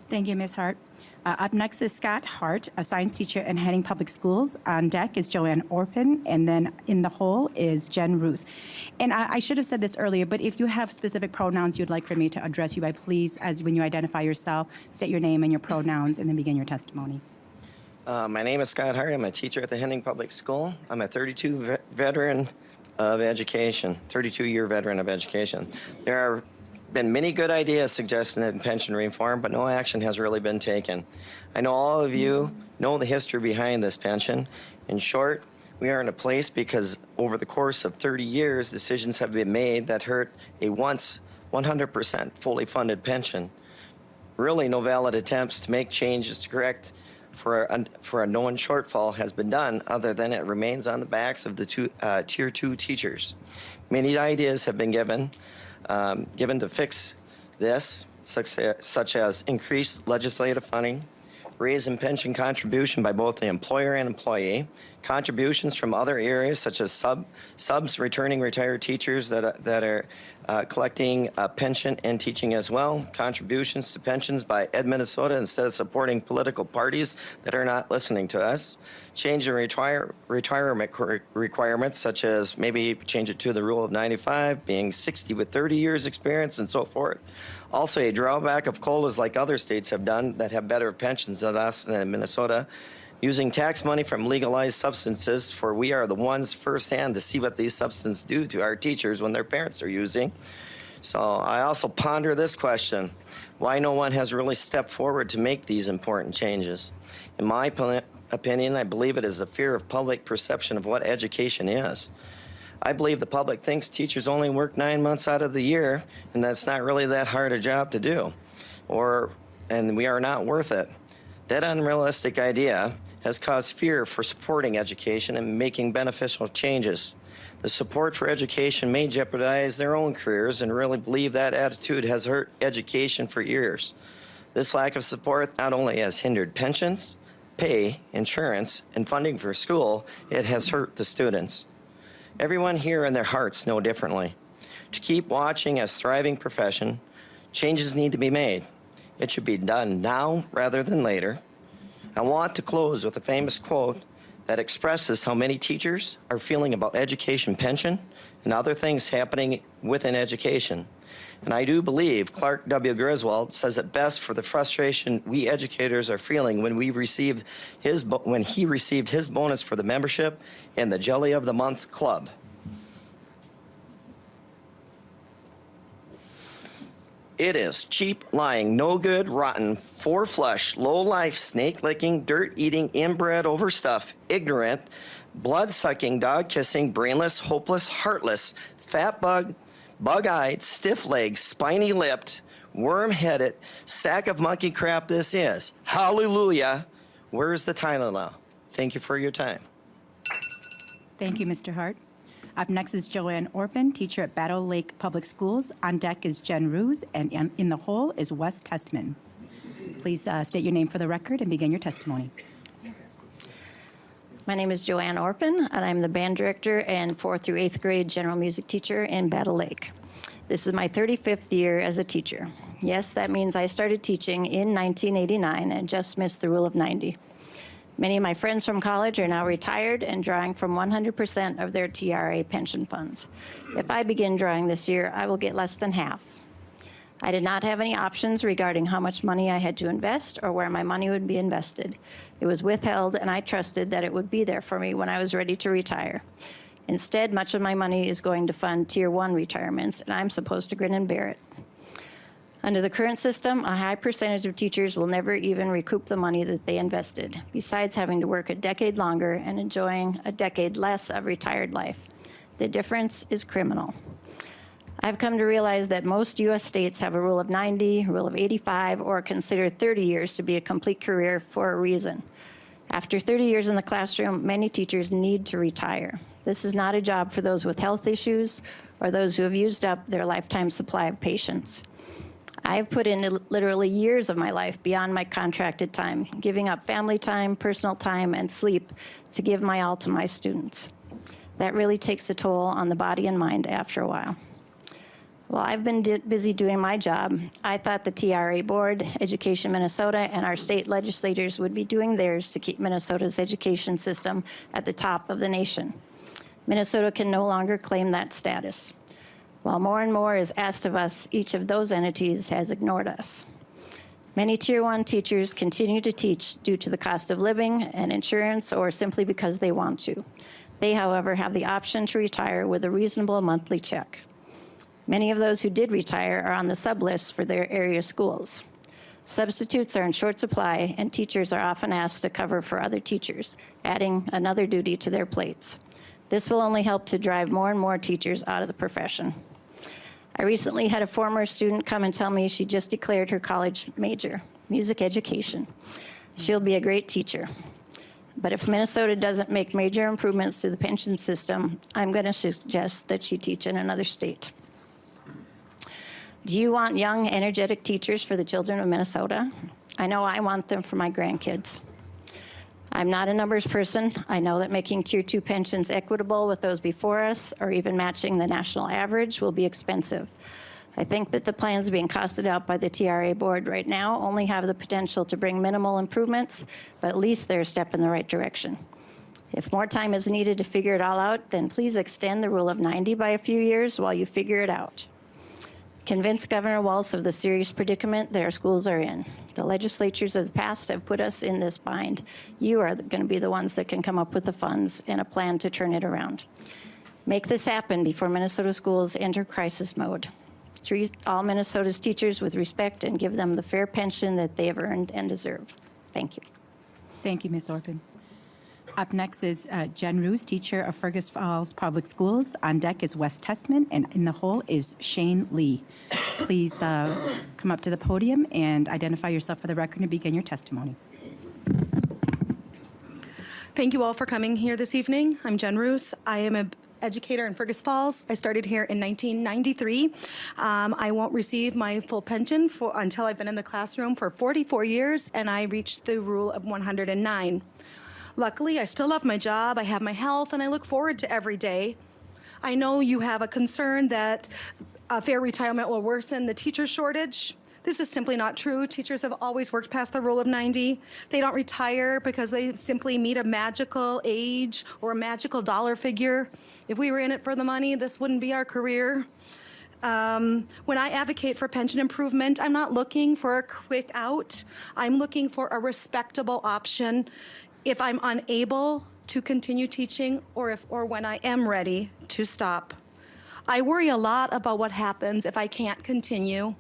Thank you, Ms. Hart. Up next is Scott Hart, a science teacher in Henning Public Schools. On deck is Joanne Orpin, and then in the hole is Jen Roos. And I should have said this earlier, but if you have specific pronouns you'd like for me to address you by, please, as when you identify yourself, state your name and your pronouns, and then begin your testimony. My name is Scott Hart. I'm a teacher at the Henning Public School. I'm a 32-year veteran of education. There have been many good ideas suggested in pension reform, but no action has really been taken. I know all of you know the history behind this pension. In short, we are in a place because over the course of 30 years, decisions have been made that hurt a once 100% fully funded pension. Really, no valid attempts to make changes to correct for a known shortfall has been done, other than it remains on the backs of the Tier 2 teachers. Many ideas have been given to fix this, such as increased legislative funding, raise in pension contribution by both the employer and employee, contributions from other areas such as subs returning retired teachers that are collecting a pension and teaching as well, contributions to pensions by Ed Minnesota instead of supporting political parties that are not listening to us, change in retirement requirements such as maybe change it to the rule of 95, being 60 with 30 years experience and so forth. Also, a drawback of COLAs like other states have done that have better pensions than us in Minnesota, using tax money from legalized substances, for we are the ones firsthand to see what these substances do to our teachers when their parents are using. So I also ponder this question: why no one has really stepped forward to make these important changes? In my opinion, I believe it is a fear of public perception of what education is. I believe the public thinks teachers only work 9 months out of the year, and that's not really that hard a job to do, and we are not worth it. That unrealistic idea has caused fear for supporting education and making beneficial changes. The support for education may jeopardize their own careers, and really believe that attitude has hurt education for years. This lack of support not only has hindered pensions, pay, insurance, and funding for school, it has hurt the students. Everyone here in their hearts know differently. To keep watching as a thriving profession, changes need to be made. It should be done now rather than later. I want to close with a famous quote that expresses how many teachers are feeling about education pension and other things happening within education. And I do believe Clark W. Griswold says it best for the frustration we educators are feeling when he received his bonus for the membership in the Jelly of the Month Club. It is cheap, lying, no good, rotten, four-flesh, low-life, snake-licking, dirt-eating, inbred, overstuffed, ignorant, blood-sucking, dog-kissing, brainless, hopeless, heartless, fat bug, bug-eyed, stiff-legged, spiny-lipped, worm-headed sack of monkey crap this is. Hallelujah. Where's the Tylenol? Thank you for your time. Thank you, Mr. Hart. Up next is Joanne Orpin, teacher at Battle Lake Public Schools. On deck is Jen Roos, and in the hole is Wes Tessman. Please state your name for the record and begin your testimony. My name is Joanne Orpin, and I'm the band director and 4th through 8th grade general music teacher in Battle Lake. This is my 35th year as a teacher. Yes, that means I started teaching in 1989 and just missed the rule of 90. Many of my friends from college are now retired and drawing from 100% of their TRA pension funds. If I begin drawing this year, I will get less than half. I did not have any options regarding how much money I had to invest or where my money would be invested. It was withheld, and I trusted that it would be there for me when I was ready to retire. Instead, much of my money is going to fund Tier 1 retirements, and I'm supposed to grin and bear it. Under the current system, a high percentage of teachers will never even recoup the money that they invested, besides having to work a decade longer and enjoying a decade less of retired life. The difference is criminal. I've come to realize that most U.S. states have a rule of 90, rule of 85, or consider 30 years to be a complete career for a reason. After 30 years in the classroom, many teachers need to retire. This is not a job for those with health issues or those who have used up their lifetime supply of patience. I have put in literally years of my life beyond my contracted time, giving up family time, personal time, and sleep to give my all to my students. That really takes a toll on the body and mind after a while. While I've been busy doing my job, I thought the TRA Board, Education Minnesota, and our state legislators would be doing theirs to keep Minnesota's education system at the top of the nation. Minnesota can no longer claim that status. While more and more is asked of us, each of those entities has ignored us. Many Tier 1 teachers continue to teach due to the cost of living and insurance or simply because they want to. They, however, have the option to retire with a reasonable monthly check. Many of those who did retire are on the sub-list for their area schools. Substitutes are in short supply, and teachers are often asked to cover for other teachers, adding another duty to their plates. This will only help to drive more and more teachers out of the profession. I recently had a former student come and tell me she just declared her college major, music education. She'll be a great teacher. But if Minnesota doesn't make major improvements to the pension system, I'm going to suggest that she teach in another state. Do you want young, energetic teachers for the children of Minnesota? I know I want them for my grandkids. I'm not a numbers person. I know that making Tier 2 pensions equitable with those before us, or even matching the national average, will be expensive. I think that the plans being costed out by the TRA Board right now only have the potential to bring minimal improvements, but at least they're a step in the right direction. If more time is needed to figure it all out, then please extend the rule of 90 by a few years while you figure it out. Convince Governor Walz of the serious predicament that our schools are in. The legislatures of the past have put us in this bind. You are going to be the ones that can come up with the funds and a plan to turn it around. Make this happen before Minnesota schools enter crisis mode. Treat all Minnesota's teachers with respect and give them the fair pension that they have earned and deserve. Thank you. Thank you, Ms. Orpin. Up next is Jen Roos, teacher of Fergus Falls Public Schools. On deck is Wes Tessman, and in the hole is Shane Lee. Please come up to the podium and identify yourself for the record and begin your testimony. Thank you all for coming here this evening. I'm Jen Roos. I am an educator in Fergus Falls. I started here in 1993. I won't receive my full pension until I've been in the classroom for 44 years, and I reached the rule of 109. Luckily, I still love my job, I have my health, and I look forward to every day. I know you have a concern that fair retirement will worsen the teacher shortage. This is simply not true. Teachers have always worked past the rule of 90. They don't retire because they simply meet a magical age or a magical dollar figure. If we were in it for the money, this wouldn't be our career. When I advocate for pension improvement, I'm not looking for a quick out. I'm looking for a respectable option if I'm unable to continue teaching or when I am ready to stop. I worry a lot about what happens if I can't continue.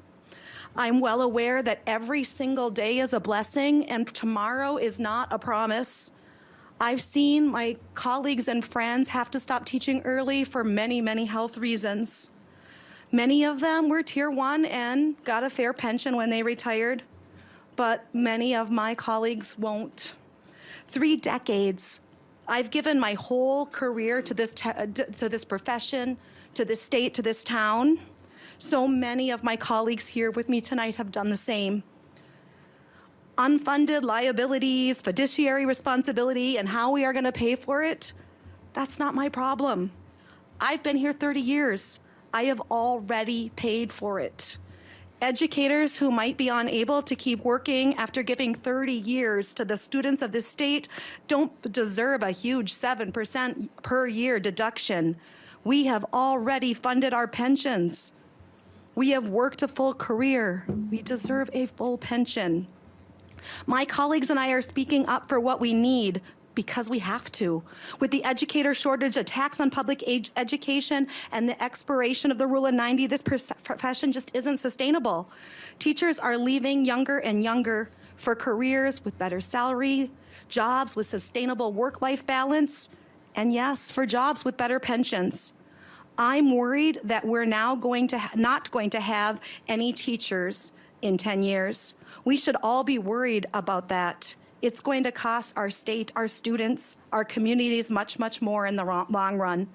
I'm well aware that every single day is a blessing and tomorrow is not a promise. I've seen my colleagues and friends have to stop teaching early for many, many health reasons. Many of them were Tier 1 and got a fair pension when they retired, but many of my colleagues won't. 3 decades. I've given my whole career to this profession, to this state, to this town. So many of my colleagues here with me tonight have done the same. unfunded liabilities, fiduciary responsibility, and how we are going to pay for it, that's not my problem. I've been here 30 years. I have already paid for it. Educators who might be unable to keep working after giving 30 years to the students of this state don't deserve a huge 7% per year deduction. We have already funded our pensions. We have worked a full career. We deserve a full pension. My colleagues and I are speaking up for what we need because we have to. With the educator shortage, a tax on public education, and the expiration of the Rule of 90, this profession just isn't sustainable. Teachers are leaving younger and younger for careers with better salary, jobs with sustainable work-life balance, and yes, for jobs with better pensions. I'm worried that we're now not going to have any teachers in 10 years. We should all be worried about that. It's going to cost our state, our students, our communities much, much more in the long run.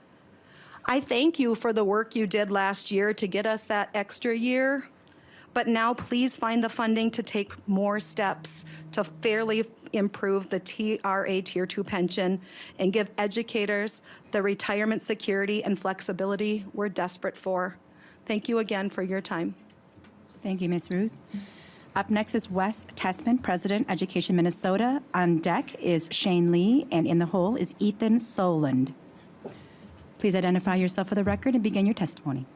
I thank you for the work you did last year to get us that extra year, but now please find the funding to take more steps to fairly improve the TRA Tier 2 pension and give educators the retirement security and flexibility we're desperate for. Thank you again for your time. Thank you, Ms. Roos. Up next is Wes Tessman, President, Education Minnesota. On deck is Shane Lee, and in the hole is Ethan Soland. Please identify yourself for the record and begin your testimony.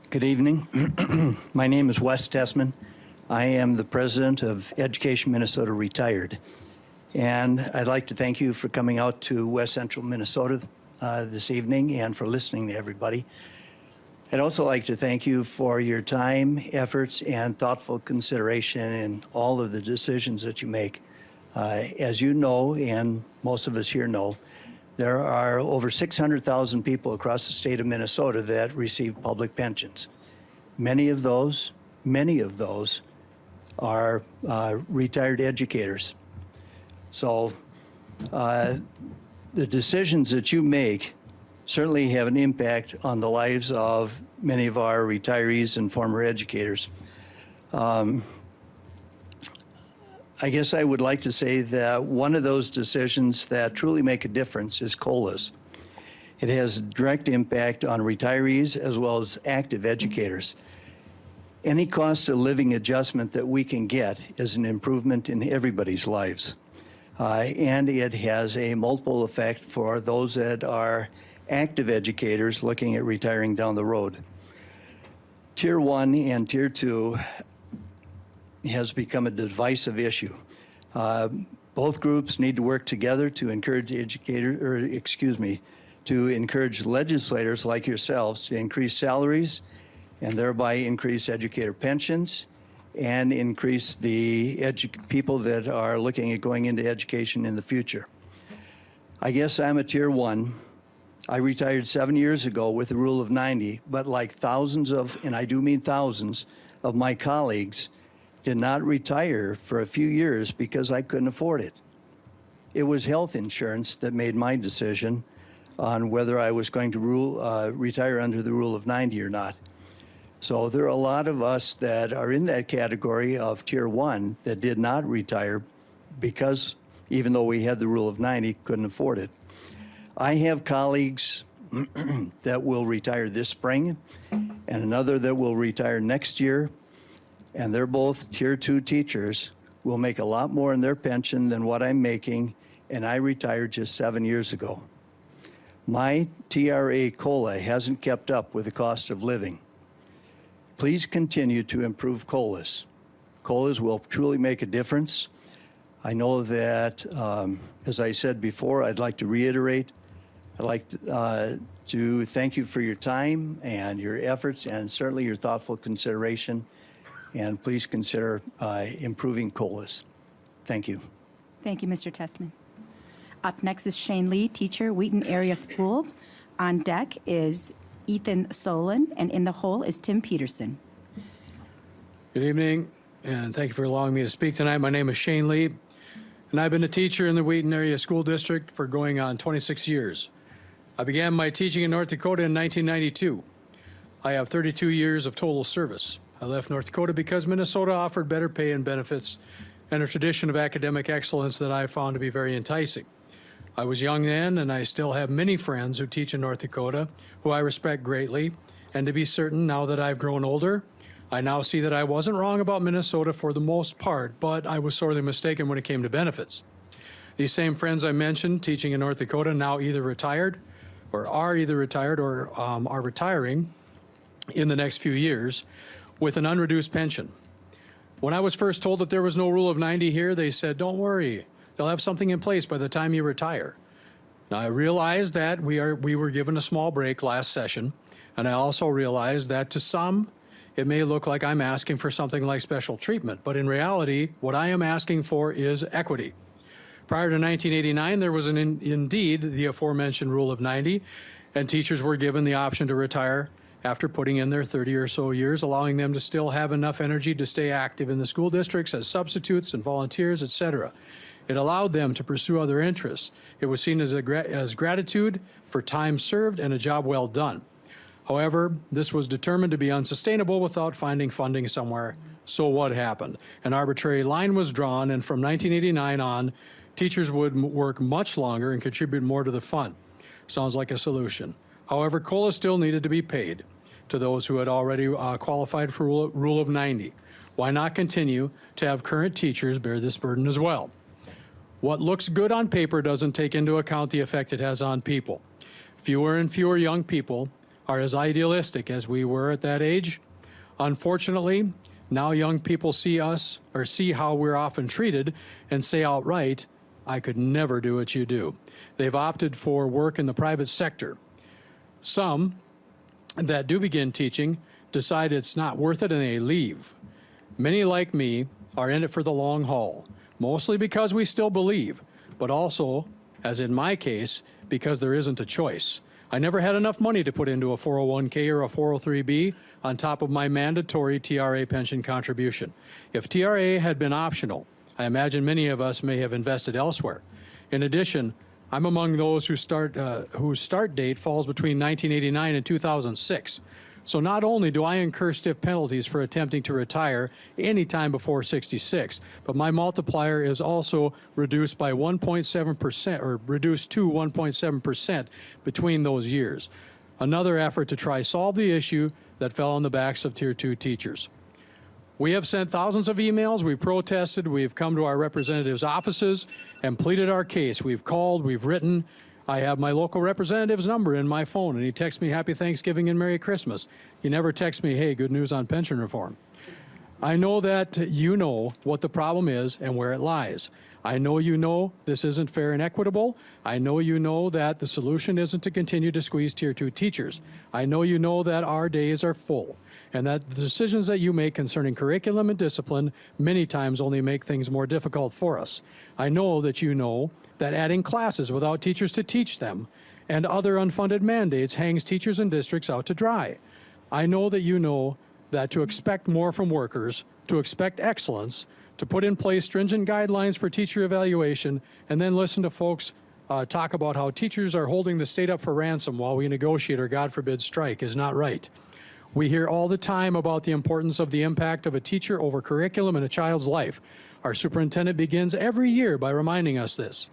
Good evening. My name is Wes Tessman. I am the president of Education Minnesota Retired. And I'd like to thank you for coming out to West Central Minnesota this evening and for listening to everybody. I'd also like to thank you for your time, efforts, and thoughtful consideration in all of the decisions that you make. As you know, and most of us here know, there are over 600,000 people across the state of Minnesota that receive public pensions. Many of those are retired educators. So the decisions that you make certainly have an impact on the lives of many of our retirees and former educators. I guess I would like to say that one of those decisions that truly make a difference is COLAs. It has a direct impact on retirees as well as active educators. Any cost of living adjustment that we can get is an improvement in everybody's lives. And it has a multiple effect for those that are active educators looking at retiring down the road. Tier 1 and Tier 2 has become a divisive issue. Both groups need to work together to encourage to encourage legislators like yourselves to increase salaries and thereby increase educator pensions and increase the people that are looking at going into education in the future. I guess I'm a Tier 1. I retired 7 years ago with the Rule of 90, but like thousands of, and I do mean thousands, of my colleagues did not retire for a few years because I couldn't afford it. It was health insurance that made my decision on whether I was going to retire under the Rule of 90 or not. So there are a lot of us that are in that category of Tier 1 that did not retire because, even though we had the Rule of 90, couldn't afford it. I have colleagues that will retire this spring and another that will retire next year, and they're both Tier 2 teachers, will make a lot more in their pension than what I'm making, and I retired just 7 years ago. My TRA COLA hasn't kept up with the cost of living. Please continue to improve COLAs. COLAs will truly make a difference. I know that, as I said before, I'd like to reiterate, I'd like to thank you for your time and your efforts and certainly your thoughtful consideration. And please consider improving COLAs. Thank you. Thank you, Mr. Tessman. Up next is Shane Lee, teacher, Wheaton Area Schools. On deck is Ethan Solan, and in the hole is Tim Peterson. Good evening, and thank you for allowing me to speak tonight. My name is Shane Lee, and I've been a teacher in the Wheaton Area School District for going on 26 years. I began my teaching in North Dakota in 1992. I have 32 years of total service. I left North Dakota because Minnesota offered better pay and benefits and a tradition of academic excellence that I found to be very enticing. I was young then, and I still have many friends who teach in North Dakota who I respect greatly. And to be certain, now that I've grown older, I now see that I wasn't wrong about Minnesota for the most part, but I was sorely mistaken when it came to benefits. These same friends I mentioned teaching in North Dakota now either retired or are retiring in the next few years with an unreduced pension. When I was first told that there was no rule of 90 here, they said, don't worry, they'll have something in place by the time you retire. Now, I realized that we were given a small break last session, and I also realized that to some, it may look like I'm asking for something like special treatment, but in reality, what I am asking for is equity. Prior to 1989, there was indeed the aforementioned rule of 90, and teachers were given the option to retire after putting in their 30 or so years, allowing them to still have enough energy to stay active in the school districts as substitutes and volunteers, etc. It allowed them to pursue other interests. It was seen as gratitude for time served and a job well done. However, this was determined to be unsustainable without finding funding somewhere. So what happened? An arbitrary line was drawn, and from 1989 on, teachers would work much longer and contribute more to the fund. Sounds like a solution. However, COLA still needed to be paid to those who had already qualified for rule of 90. Why not continue to have current teachers bear this burden as well? What looks good on paper doesn't take into account the effect it has on people. Fewer and fewer young people are as idealistic as we were at that age. Unfortunately, now young people see us or see how we're often treated and say outright, I could never do what you do. They've opted for work in the private sector. Some that do begin teaching decide it's not worth it and they leave. Many like me are in it for the long haul, mostly because we still believe, but also, as in my case, because there isn't a choice. I never had enough money to put into a 401k or a 403b on top of my mandatory TRA pension contribution. If TRA had been optional, I imagine many of us may have invested elsewhere. In addition, I'm among those whose start date falls between 1989 and 2006. So not only do I incur stiff penalties for attempting to retire any time before 66, but my multiplier is also reduced by 1.7%, or reduced to 1.7% between those years. Another effort to try solve the issue that fell on the backs of Tier 2 teachers. We have sent thousands of emails, we've protested, we've come to our representatives' offices and pleaded our case. We've called, we've written. I have my local representative's number in my phone, and he texts me Happy Thanksgiving and Merry Christmas. He never texts me, hey, good news on pension reform. I know that you know what the problem is and where it lies. I know you know this isn't fair and equitable. I know you know that the solution isn't to continue to squeeze Tier 2 teachers. I know you know that our days are full, and that the decisions that you make concerning curriculum and discipline many times only make things more difficult for us. I know that you know that adding classes without teachers to teach them and other unfunded mandates hangs teachers and districts out to dry. I know that you know that to expect more from workers, to expect excellence, to put in place stringent guidelines for teacher evaluation, and then listen to folks talk about how teachers are holding the state up for ransom while we negotiate or, God forbid, strike is not right. We hear all the time about the importance of the impact of a teacher over curriculum in a child's life. Our superintendent begins every year by reminding us this.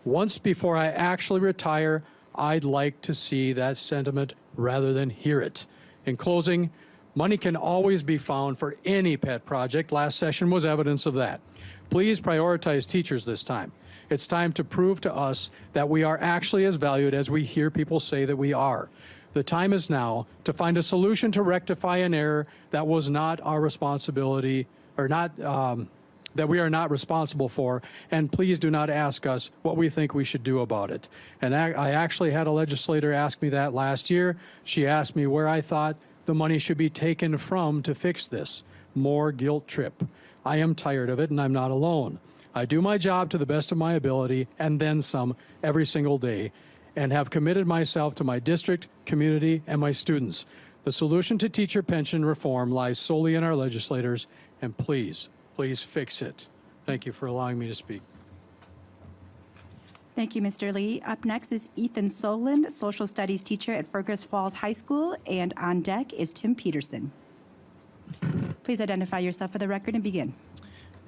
Once before I actually retire, I'd like to see that sentiment rather than hear it. In closing, money can always be found for any pet project. Last session was evidence of that. Please prioritize teachers this time. It's time to prove to us that we are actually as valued as we hear people say that we are. The time is now to find a solution to rectify an error that was not our responsibility, or not that we are not responsible for, and please do not ask us what we think we should do about it. And I actually had a legislator ask me that last year. She asked me where I thought the money should be taken from to fix this. More guilt trip. I am tired of it, and I'm not alone. I do my job to the best of my ability, and then some, every single day, and have committed myself to my district, community, and my students. The solution to teacher pension reform lies solely in our legislators, and please, please fix it. Thank you for allowing me to speak. Thank you, Mr. Lee. Up next is Ethan Soland, social studies teacher at Fergus Falls High School, and on deck is Tim Peterson. Please identify yourself for the record and begin.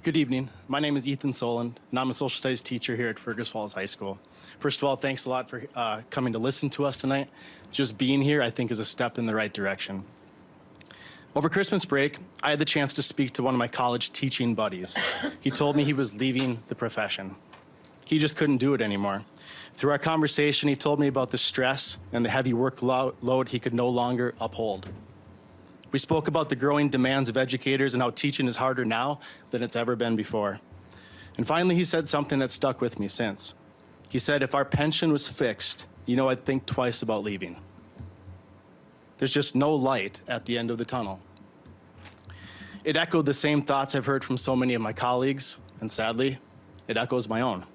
Good evening. My name is Ethan Soland, and I'm a social studies teacher here at Fergus Falls High School. First of all, thanks a lot for coming to listen to us tonight. Just being here, I think, is a step in the right direction. Over Christmas break, I had the chance to speak to one of my college teaching buddies. He told me he was leaving the profession. He just couldn't do it anymore. Through our conversation, he told me about the stress and the heavy workload he could no longer uphold. We spoke about the growing demands of educators and how teaching is harder now than it's ever been before. And finally, he said something that stuck with me since. He said, if our pension was fixed, I'd think twice about leaving. There's just no light at the end of the tunnel. It echoed the same thoughts I've heard from so many of my colleagues, and sadly, it echoes my own.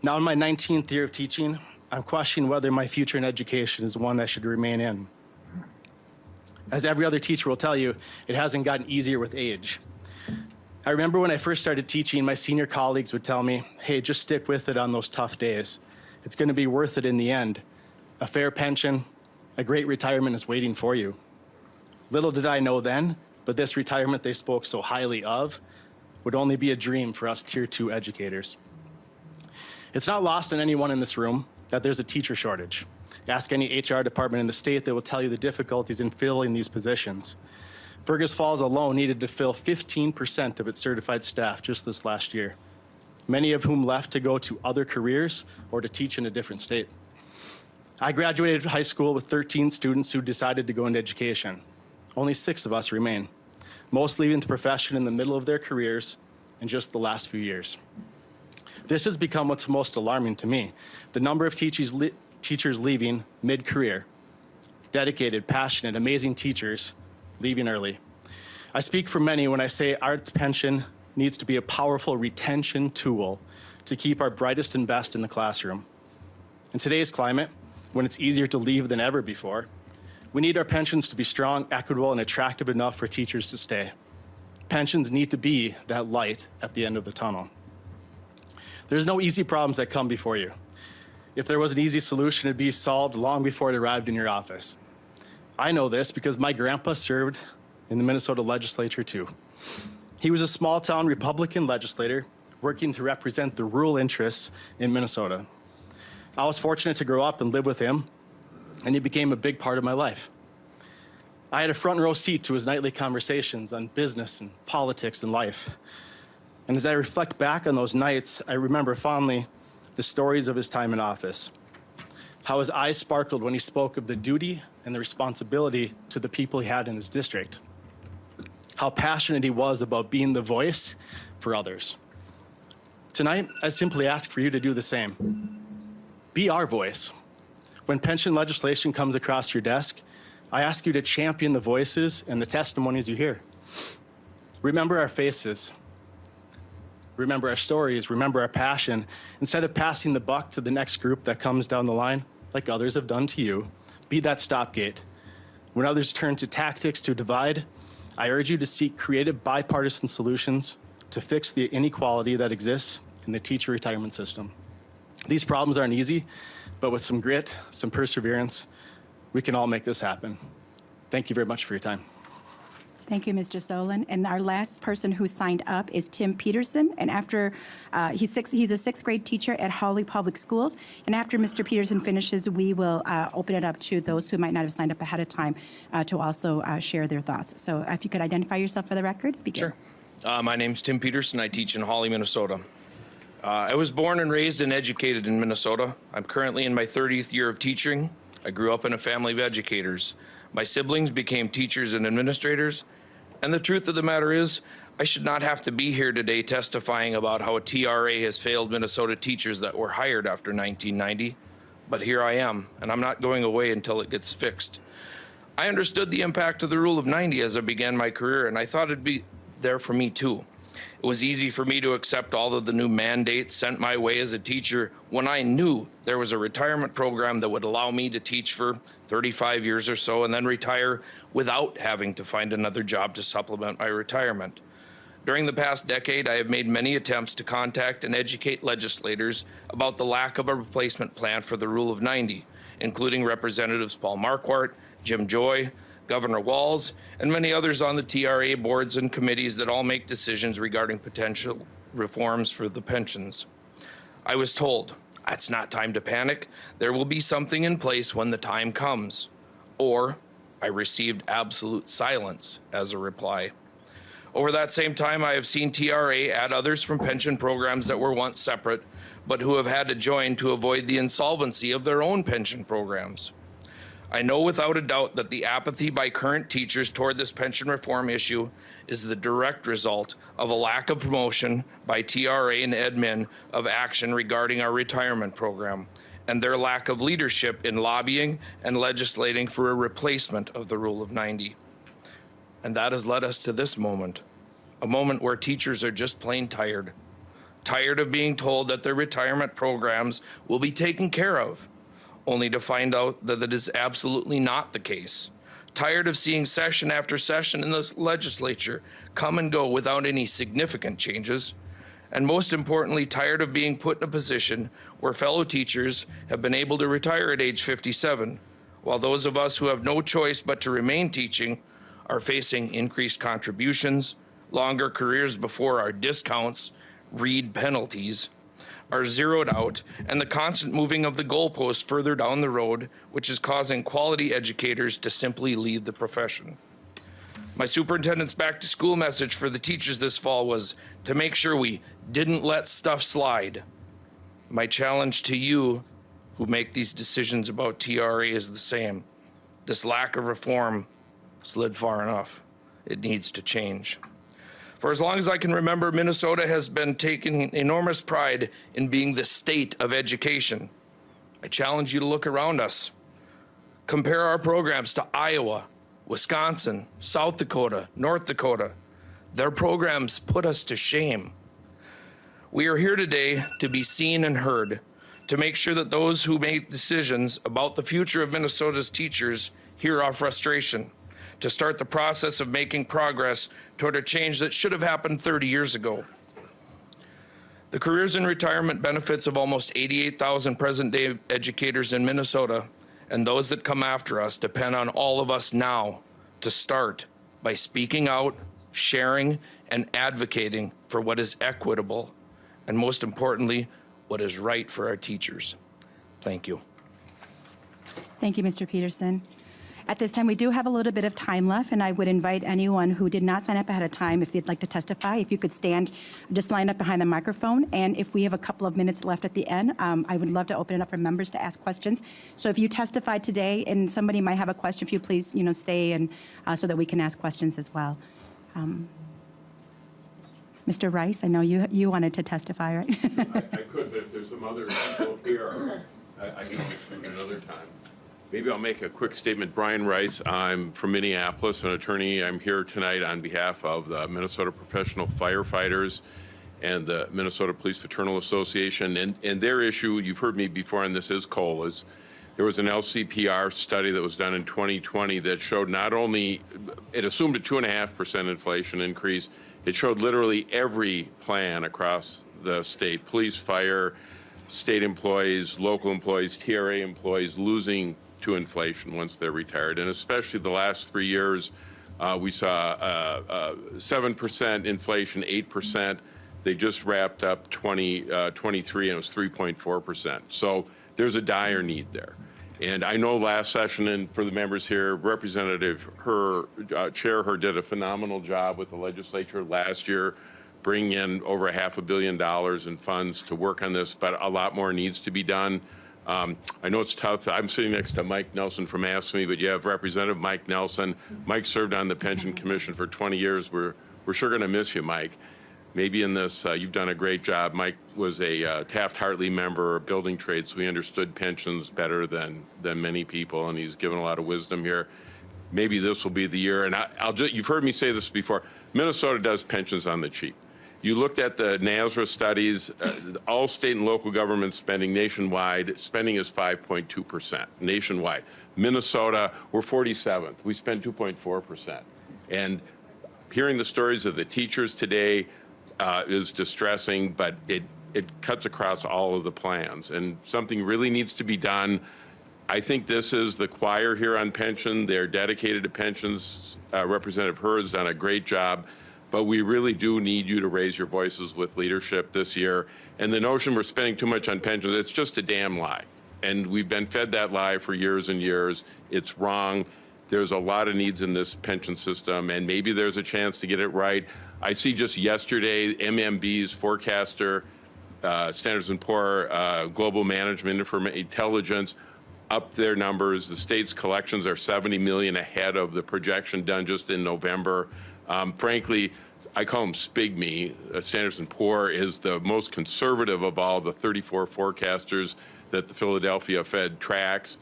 Now in my 19th year of teaching, I'm questioning whether my future in education is one I should remain in. As every other teacher will tell you, it hasn't gotten easier with age. I remember when I first started teaching, my senior colleagues would tell me, hey, just stick with it on those tough days. It's going to be worth it in the end. A fair pension, a great retirement is waiting for you. Little did I know then, but this retirement they spoke so highly of would only be a dream for us Tier 2 educators. It's not lost on anyone in this room that there's a teacher shortage. Ask any HR department in the state, they will tell you the difficulties in filling these positions. Fergus Falls alone needed to fill 15% of its certified staff just this last year, many of whom left to go to other careers or to teach in a different state. I graduated high school with 13 students who decided to go into education. Only 6 of us remain, most leaving the profession in the middle of their careers in just the last few years. This has become what's most alarming to me, the number of teachers leaving mid-career. Dedicated, passionate, amazing teachers leaving early. I speak for many when I say our pension needs to be a powerful retention tool to keep our brightest and best in the classroom. In today's climate, when it's easier to leave than ever before, we need our pensions to be strong, equitable, and attractive enough for teachers to stay. Pensions need to be that light at the end of the tunnel. There's no easy problems that come before you. If there was an easy solution, it'd be solved long before it arrived in your office. I know this because my grandpa served in the Minnesota legislature too. He was a small-town Republican legislator working to represent the rural interests in Minnesota. I was fortunate to grow up and live with him, and he became a big part of my life. I had a front row seat to his nightly conversations on business and politics and life. And as I reflect back on those nights, I remember fondly the stories of his time in office, how his eyes sparkled when he spoke of the duty and the responsibility to the people he had in his district, how passionate he was about being the voice for others. Tonight, I simply ask for you to do the same. Be our voice. When pension legislation comes across your desk, I ask you to champion the voices and the testimonies you hear. Remember our faces. Remember our stories, remember our passion. Instead of passing the buck to the next group that comes down the line, like others have done to you, be that stopgate. When others turn to tactics to divide, I urge you to seek creative bipartisan solutions to fix the inequality that exists in the teacher retirement system. These problems aren't easy, but with some grit, some perseverance, we can all make this happen. Thank you very much for your time. Thank you, Mr. Solon. And our last person who signed up is Tim Peterson. And after he's a sixth grade teacher at Hawley Public Schools. And after Mr. Peterson finishes, we will open it up to those who might not have signed up ahead of time to also share their thoughts. So if you could identify yourself for the record, begin. Sure. My name's Tim Peterson. I teach in Hawley, Minnesota. I was born and raised and educated in Minnesota. I'm currently in my 30th year of teaching. I grew up in a family of educators. My siblings became teachers and administrators. And the truth of the matter is, I should not have to be here today testifying about how a TRA has failed Minnesota teachers that were hired after 1990. But here I am, and I'm not going away until it gets fixed. I understood the impact of the Rule of 90 as I began my career, and I thought it'd be there for me too. It was easy for me to accept all of the new mandates sent my way as a teacher when I knew there was a retirement program that would allow me to teach for 35 years or so and then retire without having to find another job to supplement my retirement. During the past decade, I have made many attempts to contact and educate legislators about the lack of a replacement plan for the Rule of 90, including Representatives Paul Marquardt, Jim Joy, Governor Walz, and many others on the TRA boards and committees that all make decisions regarding potential reforms for the pensions. I was told, it's not time to panic. There will be something in place when the time comes. Or I received absolute silence as a reply. Over that same time, I have seen TRA add others from pension programs that were once separate, but who have had to join to avoid the insolvency of their own pension programs. I know without a doubt that the apathy by current teachers toward this pension reform issue is the direct result of a lack of promotion by TRA and admin of action regarding our retirement program, and their lack of leadership in lobbying and legislating for a replacement of the Rule of 90. And that has led us to this moment, a moment where teachers are just plain tired. Tired of being told that their retirement programs will be taken care of, only to find out that it is absolutely not the case. Tired of seeing session after session in the legislature come and go without any significant changes. And most importantly, tired of being put in a position where fellow teachers have been able to retire at age 57, while those of us who have no choice but to remain teaching are facing increased contributions, longer careers before our discounts, read penalties, are zeroed out, and the constant moving of the goalposts further down the road, which is causing quality educators to simply leave the profession. My superintendent's back to school message for the teachers this fall was to make sure we didn't let stuff slide. My challenge to you who make these decisions about TRA is the same. This lack of reform slid far enough. It needs to change. For as long as I can remember, Minnesota has been taking enormous pride in being the state of education. I challenge you to look around us. Compare our programs to Iowa, Wisconsin, South Dakota, North Dakota. Their programs put us to shame. We are here today to be seen and heard, to make sure that those who make decisions about the future of Minnesota's teachers hear our frustration, to start the process of making progress toward a change that should have happened 30 years ago. The careers and retirement benefits of almost 88,000 present-day educators in Minnesota and those that come after us depend on all of us now to start by speaking out, sharing, and advocating for what is equitable, and most importantly, what is right for our teachers. Thank you. Thank you, Mr. Peterson. At this time, we do have a little bit of time left, and I would invite anyone who did not sign up ahead of time, if they'd like to testify, if you could stand, just line up behind the microphone. And if we have a couple of minutes left at the end, I would love to open it up for members to ask questions. So if you testified today and somebody might have a question, if you please, stay and so that we can ask questions as well. Mr. Rice, I know you wanted to testify, right? I could, but if there's some other people here, I can do it another time. Maybe I'll make a quick statement. Brian Rice, I'm from Minneapolis, an attorney. I'm here tonight on behalf of the Minnesota Professional Firefighters and the Minnesota Police Fraternal Association. And their issue, you've heard me before on this, is COLAs. There was an LCPR study that was done in 2020 that showed not only, it assumed a 2.5% inflation increase, it showed literally every plan across the state, police, fire, state employees, local employees, TRA employees losing to inflation once they're retired. And especially the last 3 years, we saw 7% inflation, 8%. They just wrapped up 23 and it was 3.4%. So there's a dire need there. And I know last session, and for the members here, Representative Chair Her did a phenomenal job with the legislature last year, bringing in over $500 million in funds to work on this, but a lot more needs to be done. I know it's tough. I'm sitting next to Mike Nelson from AFSCME, but you have Representative Mike Nelson. Mike served on the Pension Commission for 20 years. We're sure going to miss you, Mike. Maybe in this, you've done a great job. Mike was a Taft-Hartley member of building trades, so he understood pensions better than many people, and he's given a lot of wisdom here. Maybe this will be the year, and you've heard me say this before, Minnesota does pensions on the cheap. You looked at the NASRA studies, all state and local government spending nationwide, spending is 5.2% nationwide. Minnesota, we're 47th. We spend 2.4%. And hearing the stories of the teachers today is distressing, but it cuts across all of the plans. And something really needs to be done. I think this is the choir here on pension. They're dedicated to pensions. Representative Herr has done a great job, but we really do need you to raise your voices with leadership this year. And the notion we're spending too much on pensions, it's just a damn lie. And we've been fed that lie for years and years. It's wrong. There's a lot of needs in this pension system, and maybe there's a chance to get it right. I see just yesterday, MMB's forecaster, Standards & Poor, Global Management Intelligence, upped their numbers. The state's collections are $70 million ahead of the projection done just in November. Frankly, I call them SPIGME. Standards & Poor is the most conservative of all the 34 forecasters that the Philadelphia Fed tracks.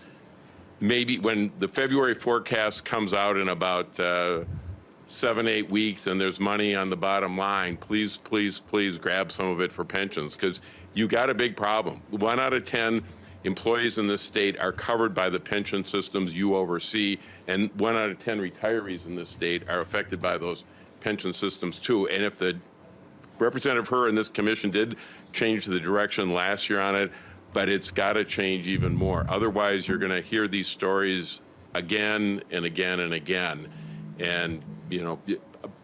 Maybe when the February forecast comes out in about 7-8 weeks and there's money on the bottom line, please, please, please grab some of it for pensions, because you got a big problem. 1 out of 10 employees in this state are covered by the pension systems you oversee, and 1 out of 10 retirees in this state are affected by those pension systems too. And if the Representative Herr and this commission did change the direction last year on it, but it's got to change even more. Otherwise, you're going to hear these stories again and again and again. And, you know,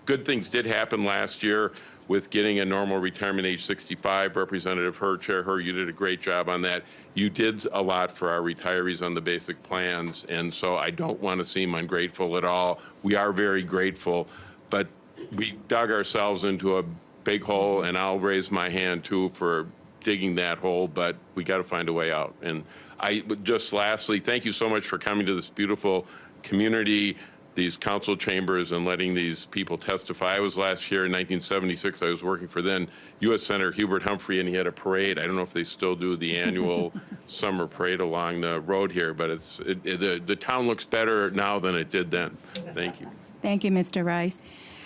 good things did happen last year with getting a normal retirement age 65. Representative Herr, Chair Herr, you did a great job on that. You did a lot for our retirees on the basic plans, and so I don't want to seem ungrateful at all. We are very grateful, but we dug ourselves into a big hole, and I'll raise my hand too for digging that hole, but we got to find a way out. And I just lastly, thank you so much for coming to this beautiful community, these council chambers, and letting these people testify. I was last year in 1976, I was working for then U.S. Senator Hubert Humphrey, and he had a parade. I don't know if they still do the annual summer parade along the road here, but the town looks better now than it did then. Thank you. Thank you, Mr. Rice.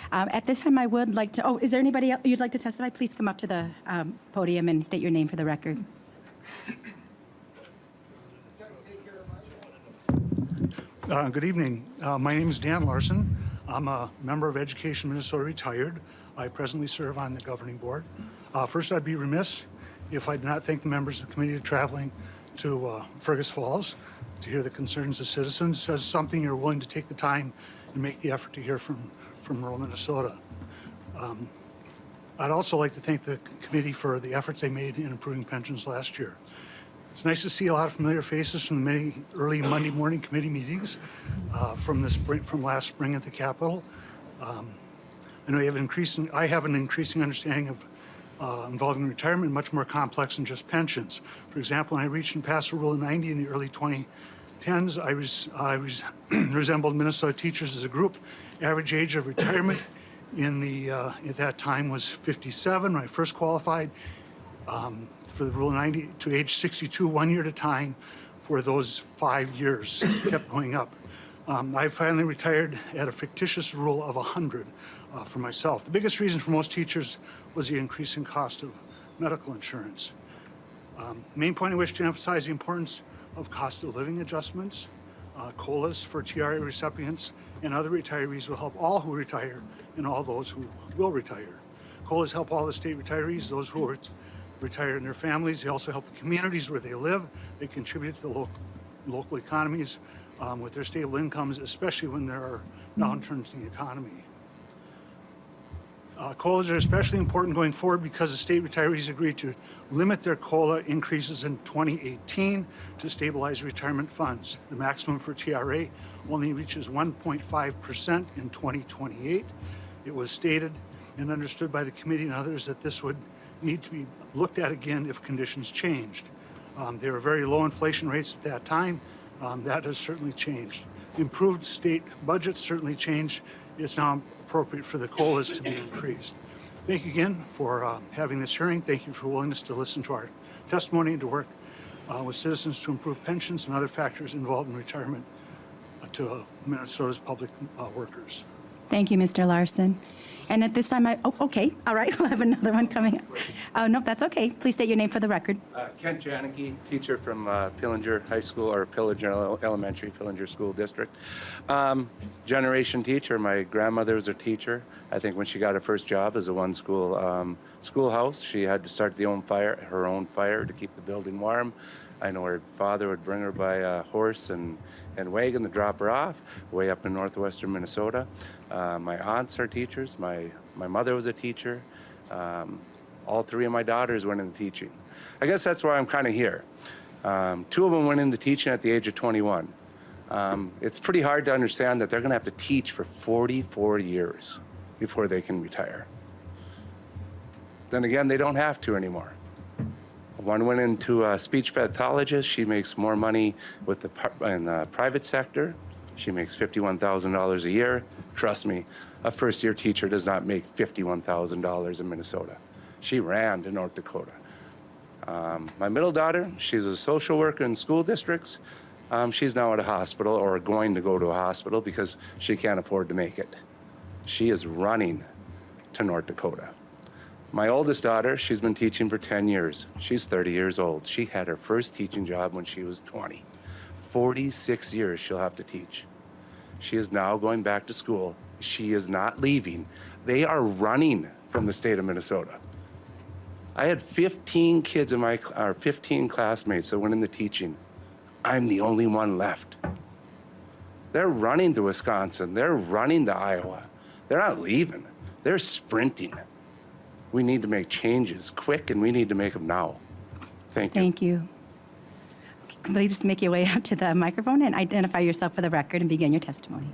At this time, I would like to, is there anybody else you'd like to testify? Please come up to the podium and state your name for the record. Good evening. My name is Dan Larson. I'm a member of Education Minnesota retired. I presently serve on the governing board. First, I'd be remiss if I did not thank the members of the committee traveling to Fergus Falls to hear the concerns of citizens. It says something you're willing to take the time and make the effort to hear from rural Minnesota. I'd also like to thank the committee for the efforts they made in improving pensions last year. It's nice to see a lot of familiar faces from the many early Monday morning committee meetings from last spring at the Capitol. I know I have an increasing understanding of involving retirement, much more complex than just pensions. For example, when I reached and passed Rule 90 in the early 2010s, I resembled Minnesota teachers as a group. Average age of retirement at that time was 57 when I first qualified for the Rule 90 to age 62, 1 year at a time for those 5 years. It kept going up. I finally retired at a fictitious rule of 100 for myself. The biggest reason for most teachers was the increasing cost of medical insurance. Main point I wish to emphasize the importance of cost of living adjustments. COLAs for TRA recipients and other retirees will help all who retire and all those who will retire. COLAs help all the state retirees, those who will retire and their families. They also help the communities where they live. They contribute to the local economies with their stable incomes, especially when there are downturns in the economy. COLAs are especially important going forward because the state retirees agreed to limit their COLA increases in 2018 to stabilize retirement funds. The maximum for TRA only reaches 1.5% in 2028. It was stated and understood by the committee and others that this would need to be looked at again if conditions changed. There were very low inflation rates at that time. That has certainly changed. The improved state budget certainly changed. It's now appropriate for the COLAs to be increased. Thank you again for having this hearing. Thank you for willingness to listen to our testimony and to work with citizens to improve pensions and other factors involved in retirement to Minnesota's public workers. Thank you, Mr. Larson. And at this time, okay, all right, we'll have another one coming. Oh, no, that's okay. Please state your name for the record. Kent Janicki, teacher from Pillinger High School, or Pillinger Elementary, Pillinger School District. Generation teacher. My grandmother was a teacher. I think when she got her first job as a schoolhouse, she had to start her own fire to keep the building warm. I know her father would bring her by horse and wagon to drop her off way up in northwestern Minnesota. My aunts are teachers. My mother was a teacher. All three of my daughters went into teaching. I guess that's why I'm kind of here. Two of them went into teaching at the age of 21. It's pretty hard to understand that they're going to have to teach for 44 years before they can retire. Then again, they don't have to anymore. One went into a speech pathologist. She makes more money in the private sector. She makes $51,000 a year. Trust me, a first-year teacher does not make $51,000 in Minnesota. She ran to North Dakota. My middle daughter, she's a social worker in school districts. She's now at a hospital, or going to go to a hospital, because she can't afford to make it. She is running to North Dakota. My oldest daughter, she's been teaching for 10 years. She's 30 years old. She had her first teaching job when she was 20. 46 years she'll have to teach. She is now going back to school. She is not leaving. They are running from the state of Minnesota. I had 15 kids in 15 classmates that went into teaching. I'm the only one left. They're running to Wisconsin. They're running to Iowa. They're not leaving. They're sprinting. We need to make changes quick, and we need to make them now. Thank you. Thank you. Please make your way up to the microphone and identify yourself for the record and begin your testimony.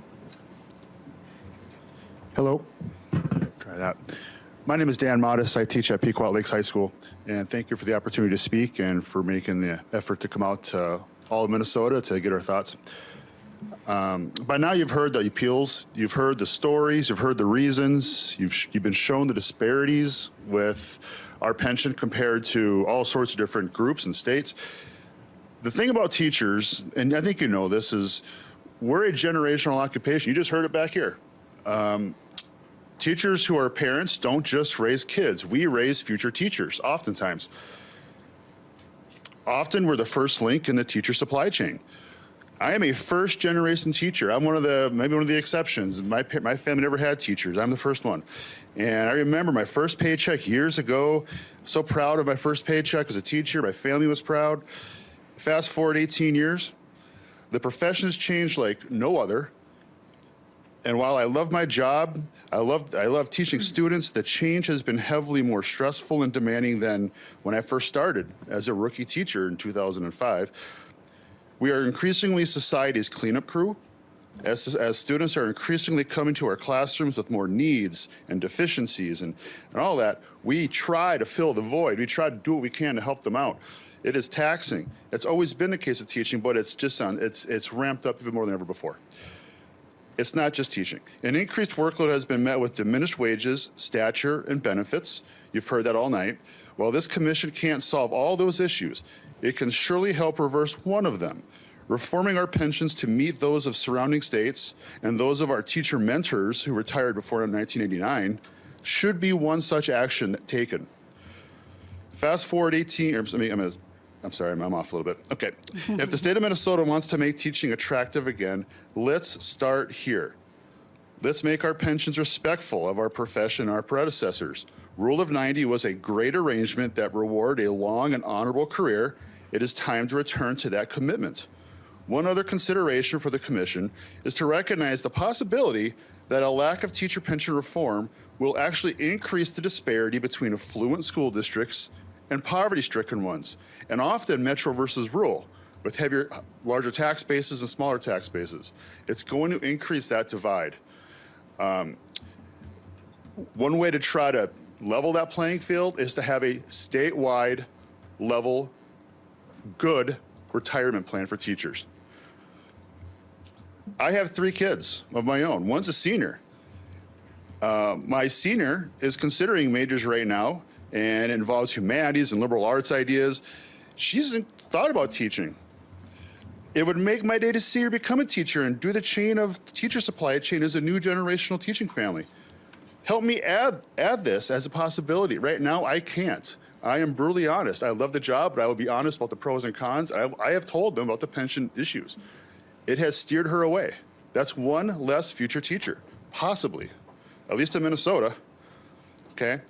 Hello. Try that. My name is Dan Modis. I teach at Pequot Lakes High School, and thank you for the opportunity to speak and for making the effort to come out to all of Minnesota to get our thoughts. By now you've heard the appeals, you've heard the stories, you've heard the reasons, you've been shown the disparities with our pension compared to all sorts of different groups and states. The thing about teachers, and I think you know this, is we're a generational occupation. You just heard it back here. Teachers who are parents don't just raise kids. We raise future teachers, oftentimes. Often we're the first link in the teacher supply chain. I am a first generation teacher. I'm maybe one of the exceptions. My family never had teachers. I'm the first one. And I remember my first paycheck years ago. So proud of my first paycheck as a teacher. My family was proud. Fast forward 18 years, the profession has changed like no other. And while I love my job, I love teaching students, the change has been heavily more stressful and demanding than when I first started as a rookie teacher in 2005. We are increasingly society's cleanup crew, as students are increasingly coming to our classrooms with more needs and deficiencies and all that. We try to fill the void. We try to do what we can to help them out. It is taxing. It's always been the case of teaching, but it's ramped up even more than ever before. It's not just teaching. An increased workload has been met with diminished wages, stature, and benefits. You've heard that all night. While this commission can't solve all those issues, it can surely help reverse one of them. Reforming our pensions to meet those of surrounding states and those of our teacher mentors who retired before 1989 should be one such action taken. Fast forward 18, I'm sorry, I'm off a little bit. Okay. If the state of Minnesota wants to make teaching attractive again, let's start here. Let's make our pensions respectful of our profession and our predecessors. Rule of 90 was a great arrangement that rewarded a long and honorable career. It is time to return to that commitment. One other consideration for the commission is to recognize the possibility that a lack of teacher pension reform will actually increase the disparity between affluent school districts and poverty-stricken ones, and often metro versus rural, with larger tax bases and smaller tax bases. It's going to increase that divide. One way to try to level that playing field is to have a statewide level, good retirement plan for teachers. I have 3 kids of my own. One's a senior. My senior is considering majors right now, and it involves humanities and liberal arts ideas. She hasn't thought about teaching. It would make my day to see her become a teacher and do the chain of teacher supply chain as a new generational teaching family. Help me add this as a possibility. Right now, I can't. I am brutally honest. I love the job, but I will be honest about the pros and cons. I have told them about the pension issues. It has steered her away. That's one less future teacher, possibly, at least in Minnesota. Okay.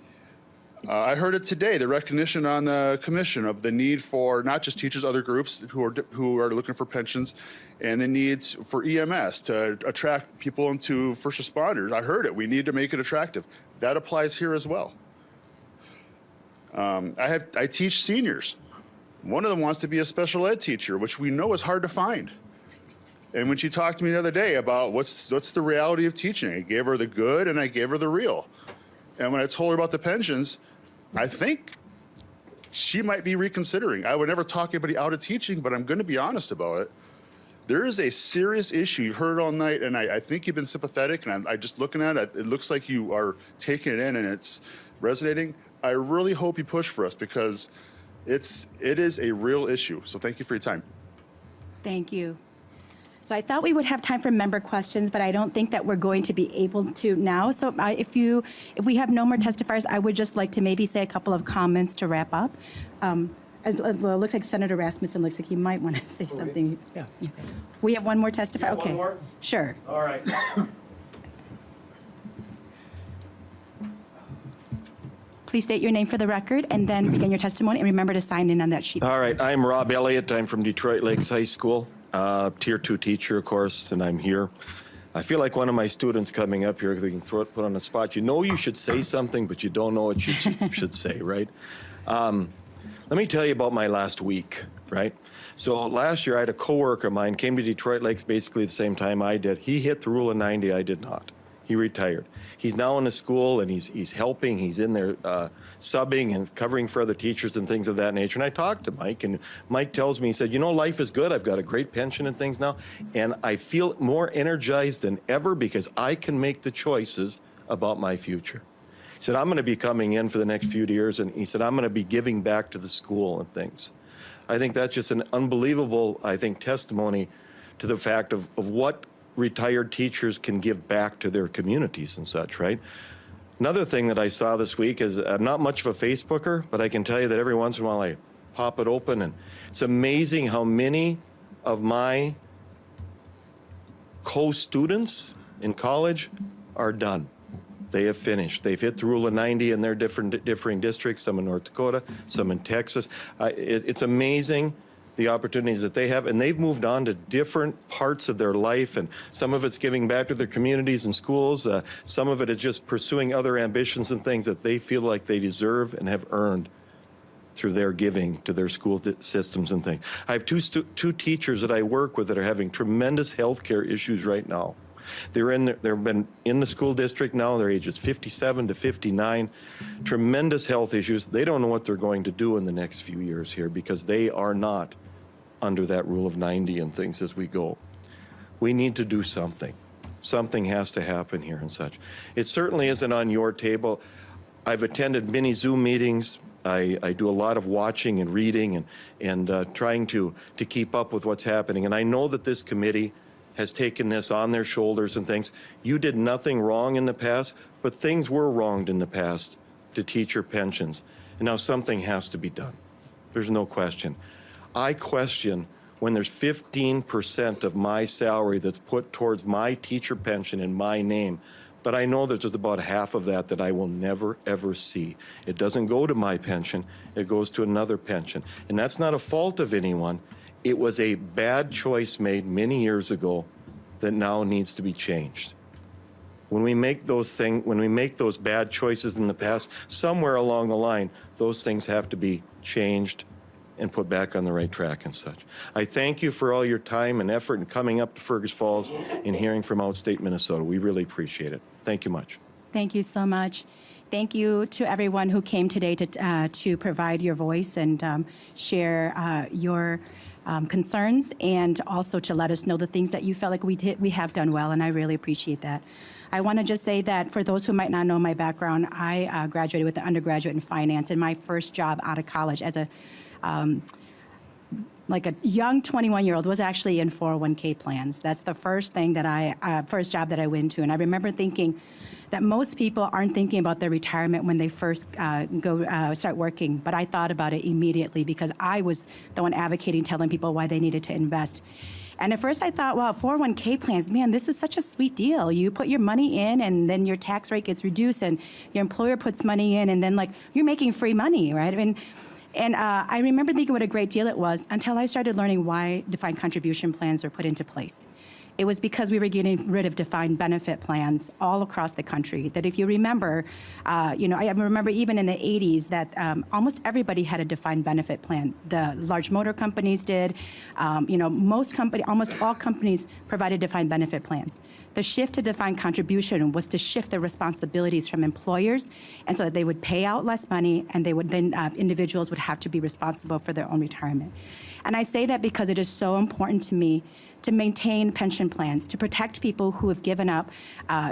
I heard it today, the recognition on the commission of the need for not just teachers, other groups who are looking for pensions, and the need for EMS to attract people into first responders. I heard it. We need to make it attractive. That applies here as well. I teach seniors. One of them wants to be a special ed teacher, which we know is hard to find. And when she talked to me the other day about what's the reality of teaching, I gave her the good and I gave her the real. And when I told her about the pensions, I think she might be reconsidering. I would never talk anybody out of teaching, but I'm going to be honest about it. There is a serious issue. You've heard it all night, and I think you've been sympathetic, and I just looking at it, it looks like you are taking it in and it's resonating. I really hope you push for us because it is a real issue. So thank you for your time. Thank you. So I thought we would have time for member questions, but I don't think that we're going to be able to now. So if we have no more testifiers, I would just like to maybe say a couple of comments to wrap up. It looks like Senator Rasmussen looks like he might want to say something. Yeah. We have one more testifier? Okay. One more? Sure. All right. Please state your name for the record and then begin your testimony, and remember to sign in on that sheet. All right, I'm Rob Elliott. I'm from Detroit Lakes High School, Tier 2 teacher, of course, and I'm here. I feel like one of my students coming up here, they can put on the spot. You know you should say something, but you don't know what you should say, right? Let me tell you about my last week, right? So last year, I had a coworker of mine, came to Detroit Lakes basically the same time I did. He hit the rule of 90, I did not. He retired. He's now in the school, and he's helping. He's in there subbing and covering for other teachers and things of that nature. And I talked to Mike, and Mike tells me, he said, you know, life is good. I've got a great pension and things now, and I feel more energized than ever because I can make the choices about my future. He said, I'm going to be coming in for the next few years, and he said, I'm going to be giving back to the school and things. I think that's just an unbelievable, I think, testimony to the fact of what retired teachers can give back to their communities and such, right? Another thing that I saw this week is I'm not much of a Facebooker, but I can tell you that every once in a while I pop it open, and it's amazing how many of my co-students in college are done. They have finished. They've hit the rule of 90 in their differing districts, some in North Dakota, some in Texas. It's amazing the opportunities that they have, and they've moved on to different parts of their life, and some of it's giving back to their communities and schools. Some of it is just pursuing other ambitions and things that they feel like they deserve and have earned through their giving to their school systems and things. I have two teachers that I work with that are having tremendous health care issues right now. They've been in the school district now. Their ages 57 to 59. Tremendous health issues. They don't know what they're going to do in the next few years here because they are not under that rule of 90 and things as we go. We need to do something. Something has to happen here and such. It certainly isn't on your table. I've attended many Zoom meetings. I do a lot of watching and reading and trying to keep up with what's happening. And I know that this committee has taken this on their shoulders and things. You did nothing wrong in the past, but things were wronged in the past to teacher pensions. And now something has to be done. There's no question. I question when there's 15% of my salary that's put towards my teacher pension in my name, but I know that there's about half of that I will never, ever see. It doesn't go to my pension, it goes to another pension. And that's not a fault of anyone. It was a bad choice made many years ago that now needs to be changed. When we make those bad choices in the past, somewhere along the line, those things have to be changed and put back on the right track and such. I thank you for all your time and effort in coming up to Fergus Falls and hearing from outstate Minnesota. We really appreciate it. Thank you much. Thank you so much. Thank you to everyone who came today to provide your voice and share your concerns, and also to let us know the things that you felt like we have done well, and I really appreciate that. I want to just say that for those who might not know my background, I graduated with an undergraduate in finance, and my first job out of college as a like a young 21-year-old, was actually in 401k plans. That's the first thing that first job that I went to. And I remember thinking that most people aren't thinking about their retirement when they first start working. But I thought about it immediately because I was the one advocating, telling people why they needed to invest. And at first I thought, well, 401k plans, man, this is such a sweet deal. You put your money in and then your tax rate gets reduced and your employer puts money in and then like you're making free money, right? And I remember thinking what a great deal it was until I started learning why defined contribution plans were put into place. It was because we were getting rid of defined benefit plans all across the country. That if you remember, I remember even in the 80s that almost everybody had a defined benefit plan. The large motor companies did. Almost all companies provided defined benefit plans. The shift to defined contribution was to shift the responsibilities from employers, and so that they would pay out less money, and individuals would have to be responsible for their own retirement. And I say that because it is so important to me to maintain pension plans, to protect people who have given up,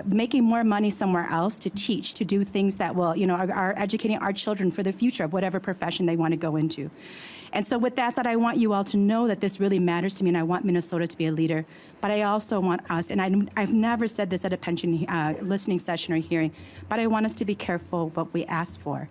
making more money somewhere else to teach, to do things that will, are educating our children for the future of whatever profession they want to go into. And so with that said, I want you all to know that this really matters to me, and I want Minnesota to be a leader. But I also want us, and I've never said this at a pension listening session or hearing, but I want us to be careful what we ask for.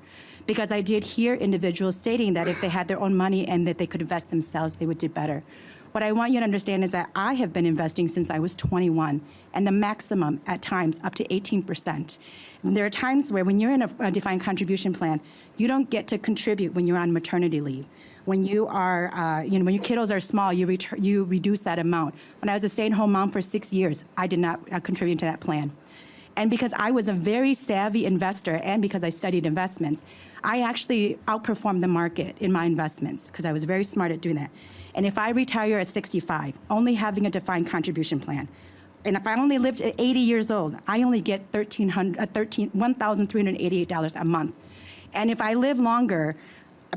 Because I did hear individuals stating that if they had their own money and that they could invest themselves, they would do better. What I want you to understand is that I have been investing since I was 21, and the maximum at times up to 18%. And there are times where when you're in a defined contribution plan, you don't get to contribute when you're on maternity leave. When you are, when your kiddos are small, you reduce that amount. When I was a stay-at-home mom for 6 years, I did not contribute to that plan. And because I was a very savvy investor and because I studied investments, I actually outperformed the market in my investments because I was very smart at doing that. And if I retire at 65, only having a defined contribution plan, and if I only lived at 80 years old, I only get $1,388 a month. And if I live longer,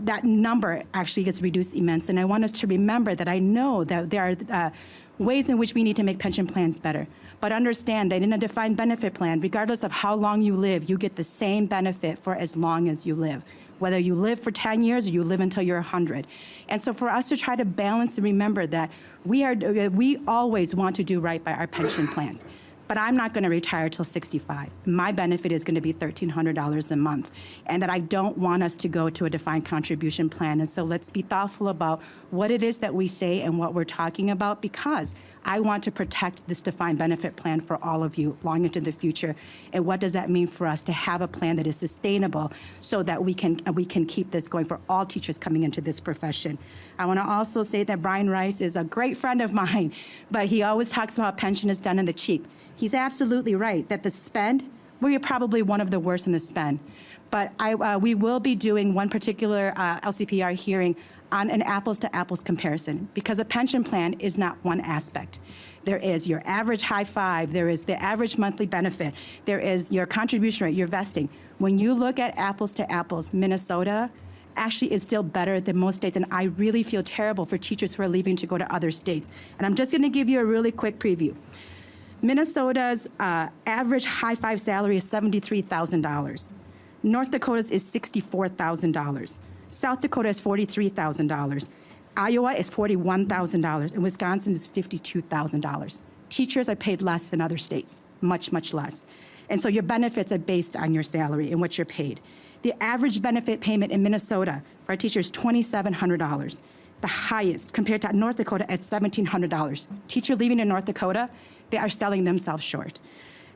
that number actually gets reduced immensely. And I want us to remember that I know that there are ways in which we need to make pension plans better. But understand that in a defined benefit plan, regardless of how long you live, you get the same benefit for as long as you live, whether you live for 10 years or you live until you're 100. And so for us to try to balance and remember that we always want to do right by our pension plans. But I'm not going to retire till 65. My benefit is going to be $1,300 a month, and that I don't want us to go to a defined contribution plan. And so let's be thoughtful about what it is that we say and what we're talking about, because I want to protect this defined benefit plan for all of you long into the future. And what does that mean for us to have a plan that is sustainable so that we can keep this going for all teachers coming into this profession? I want to also say that Brian Rice is a great friend of mine, but he always talks about pension is done in the cheap. He's absolutely right that the spend, we're probably one of the worst in the spend. But we will be doing one particular LCPR hearing on an apples-to-apples comparison, because a pension plan is not one aspect. There is your average high five, there is the average monthly benefit, there is your contribution rate, your vesting. When you look at apples-to-apples, Minnesota actually is still better than most states, and I really feel terrible for teachers who are leaving to go to other states. And I'm just going to give you a really quick preview. Minnesota's average high five salary is $73,000. North Dakota's is $64,000. South Dakota is $43,000. Iowa is $41,000, and Wisconsin is $52,000. Teachers are paid less than other states, much, much less. And so your benefits are based on your salary and what you're paid. The average benefit payment in Minnesota for our teachers is $2,700, the highest compared to North Dakota at $1,700. Teacher leaving in North Dakota, they are selling themselves short.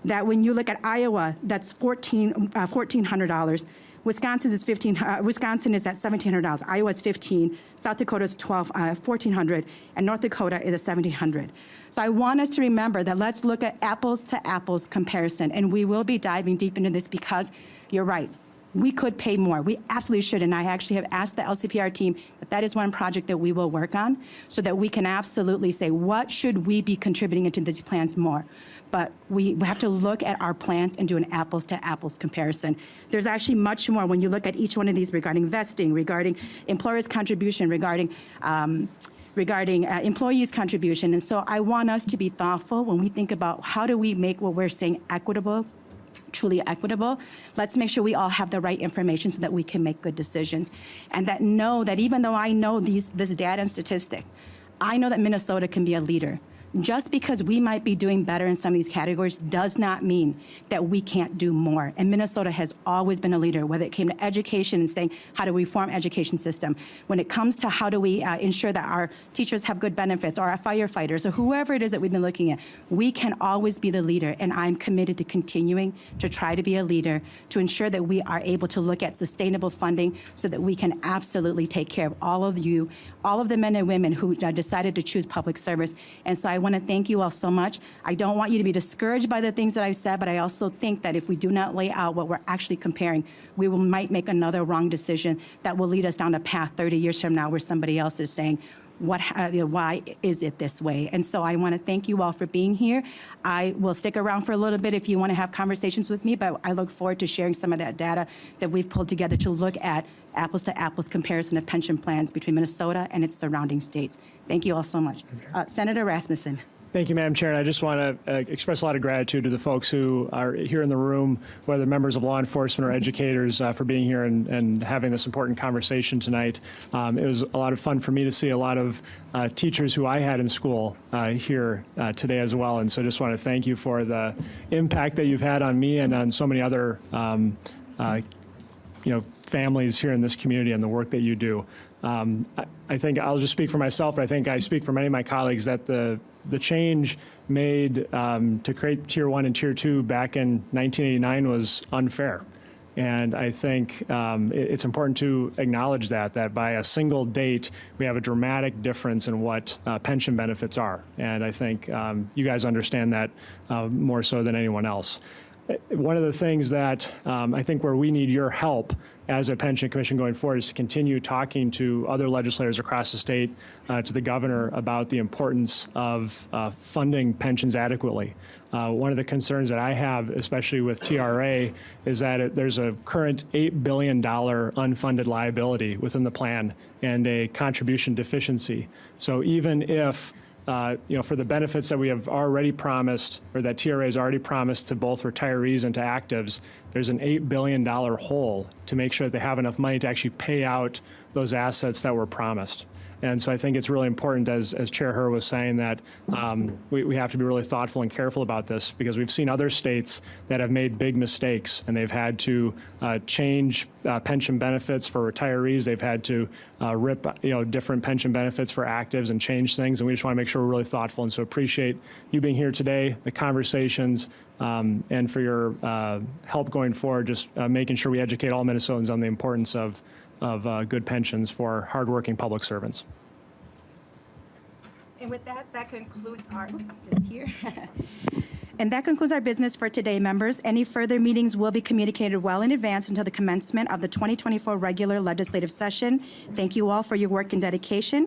That when you look at Iowa, that's $1,400. Wisconsin is at $1,700. Iowa is $1,500. South Dakota is $1,400, and North Dakota is at $1,700. So I want us to remember that let's look at apples to apples comparison, and we will be diving deep into this because you're right. We could pay more. We absolutely should, and I actually have asked the LCPR team that is one project that we will work on so that we can absolutely say what should we be contributing into these plans more. But we have to look at our plans and do an apples-to-apples comparison. There's actually much more when you look at each one of these regarding vesting, regarding employers' contribution, regarding employees' contribution. And so I want us to be thoughtful when we think about how do we make what we're saying equitable truly equitable, let's make sure we all have the right information so that we can make good decisions. And that know that even though I know this data and statistic, I know that Minnesota can be a leader. Just because we might be doing better in some of these categories does not mean that we can't do more. And Minnesota has always been a leader, whether it came to education and saying, how do we reform education system? When it comes to how do we ensure that our teachers have good benefits, or our firefighters, or whoever it is that we've been looking at, we can always be the leader. And I'm committed to continuing to try to be a leader, to ensure that we are able to look at sustainable funding so that we can absolutely take care of all of you, all of the men and women who decided to choose public service. And so I want to thank you all so much. I don't want you to be discouraged by the things that I've said, but I also think that if we do not lay out what we're actually comparing, we might make another wrong decision that will lead us down a path 30 years from now where somebody else is saying, why is it this way? And so I want to thank you all for being here. I will stick around for a little bit if you want to have conversations with me, but I look forward to sharing some of that data that we've pulled together to look at apples to apples comparison of pension plans between Minnesota and its surrounding states. Thank you all so much. Senator Rasmussen. Thank you, Madam Chair. And I just want to express a lot of gratitude to the folks who are here in the room, whether members of law enforcement or educators, for being here and having this important conversation tonight. It was a lot of fun for me to see a lot of teachers who I had in school here today as well. And so I just want to thank you for the impact that you've had on me and on so many other families here in this community and the work that you do. I think I'll just speak for myself, but I think I speak for many of my colleagues that the change made to create Tier 1 and Tier 2 back in 1989 was unfair. And I think it's important to acknowledge that by a single date, we have a dramatic difference in what pension benefits are. And I think you guys understand that more so than anyone else. One of the things that I think where we need your help as a pension commission going forward is to continue talking to other legislators across the state, to the governor, about the importance of funding pensions adequately. One of the concerns that I have, especially with TRA, is that there's a current $8 billion unfunded liability within the plan and a contribution deficiency. So even if for the benefits that we have already promised, or that TRA has already promised to both retirees and to actives, there's an $8 billion hole to make sure that they have enough money to actually pay out those assets that were promised. And so I think it's really important, as Chair Herr was saying, that we have to be really thoughtful and careful about this, because we've seen other states that have made big mistakes, and they've had to change pension benefits for retirees. They've had to rip different pension benefits for actives and change things, and we just want to make sure we're really thoughtful. And so appreciate you being here today, the conversations, and for your help going forward, just making sure we educate all Minnesotans on the importance of good pensions for hardworking public servants. And with that, that concludes our, this here. And that concludes our business for today, members. Any further meetings will be communicated well in advance until the commencement of the 2024 regular legislative session. Thank you all for your work and dedication.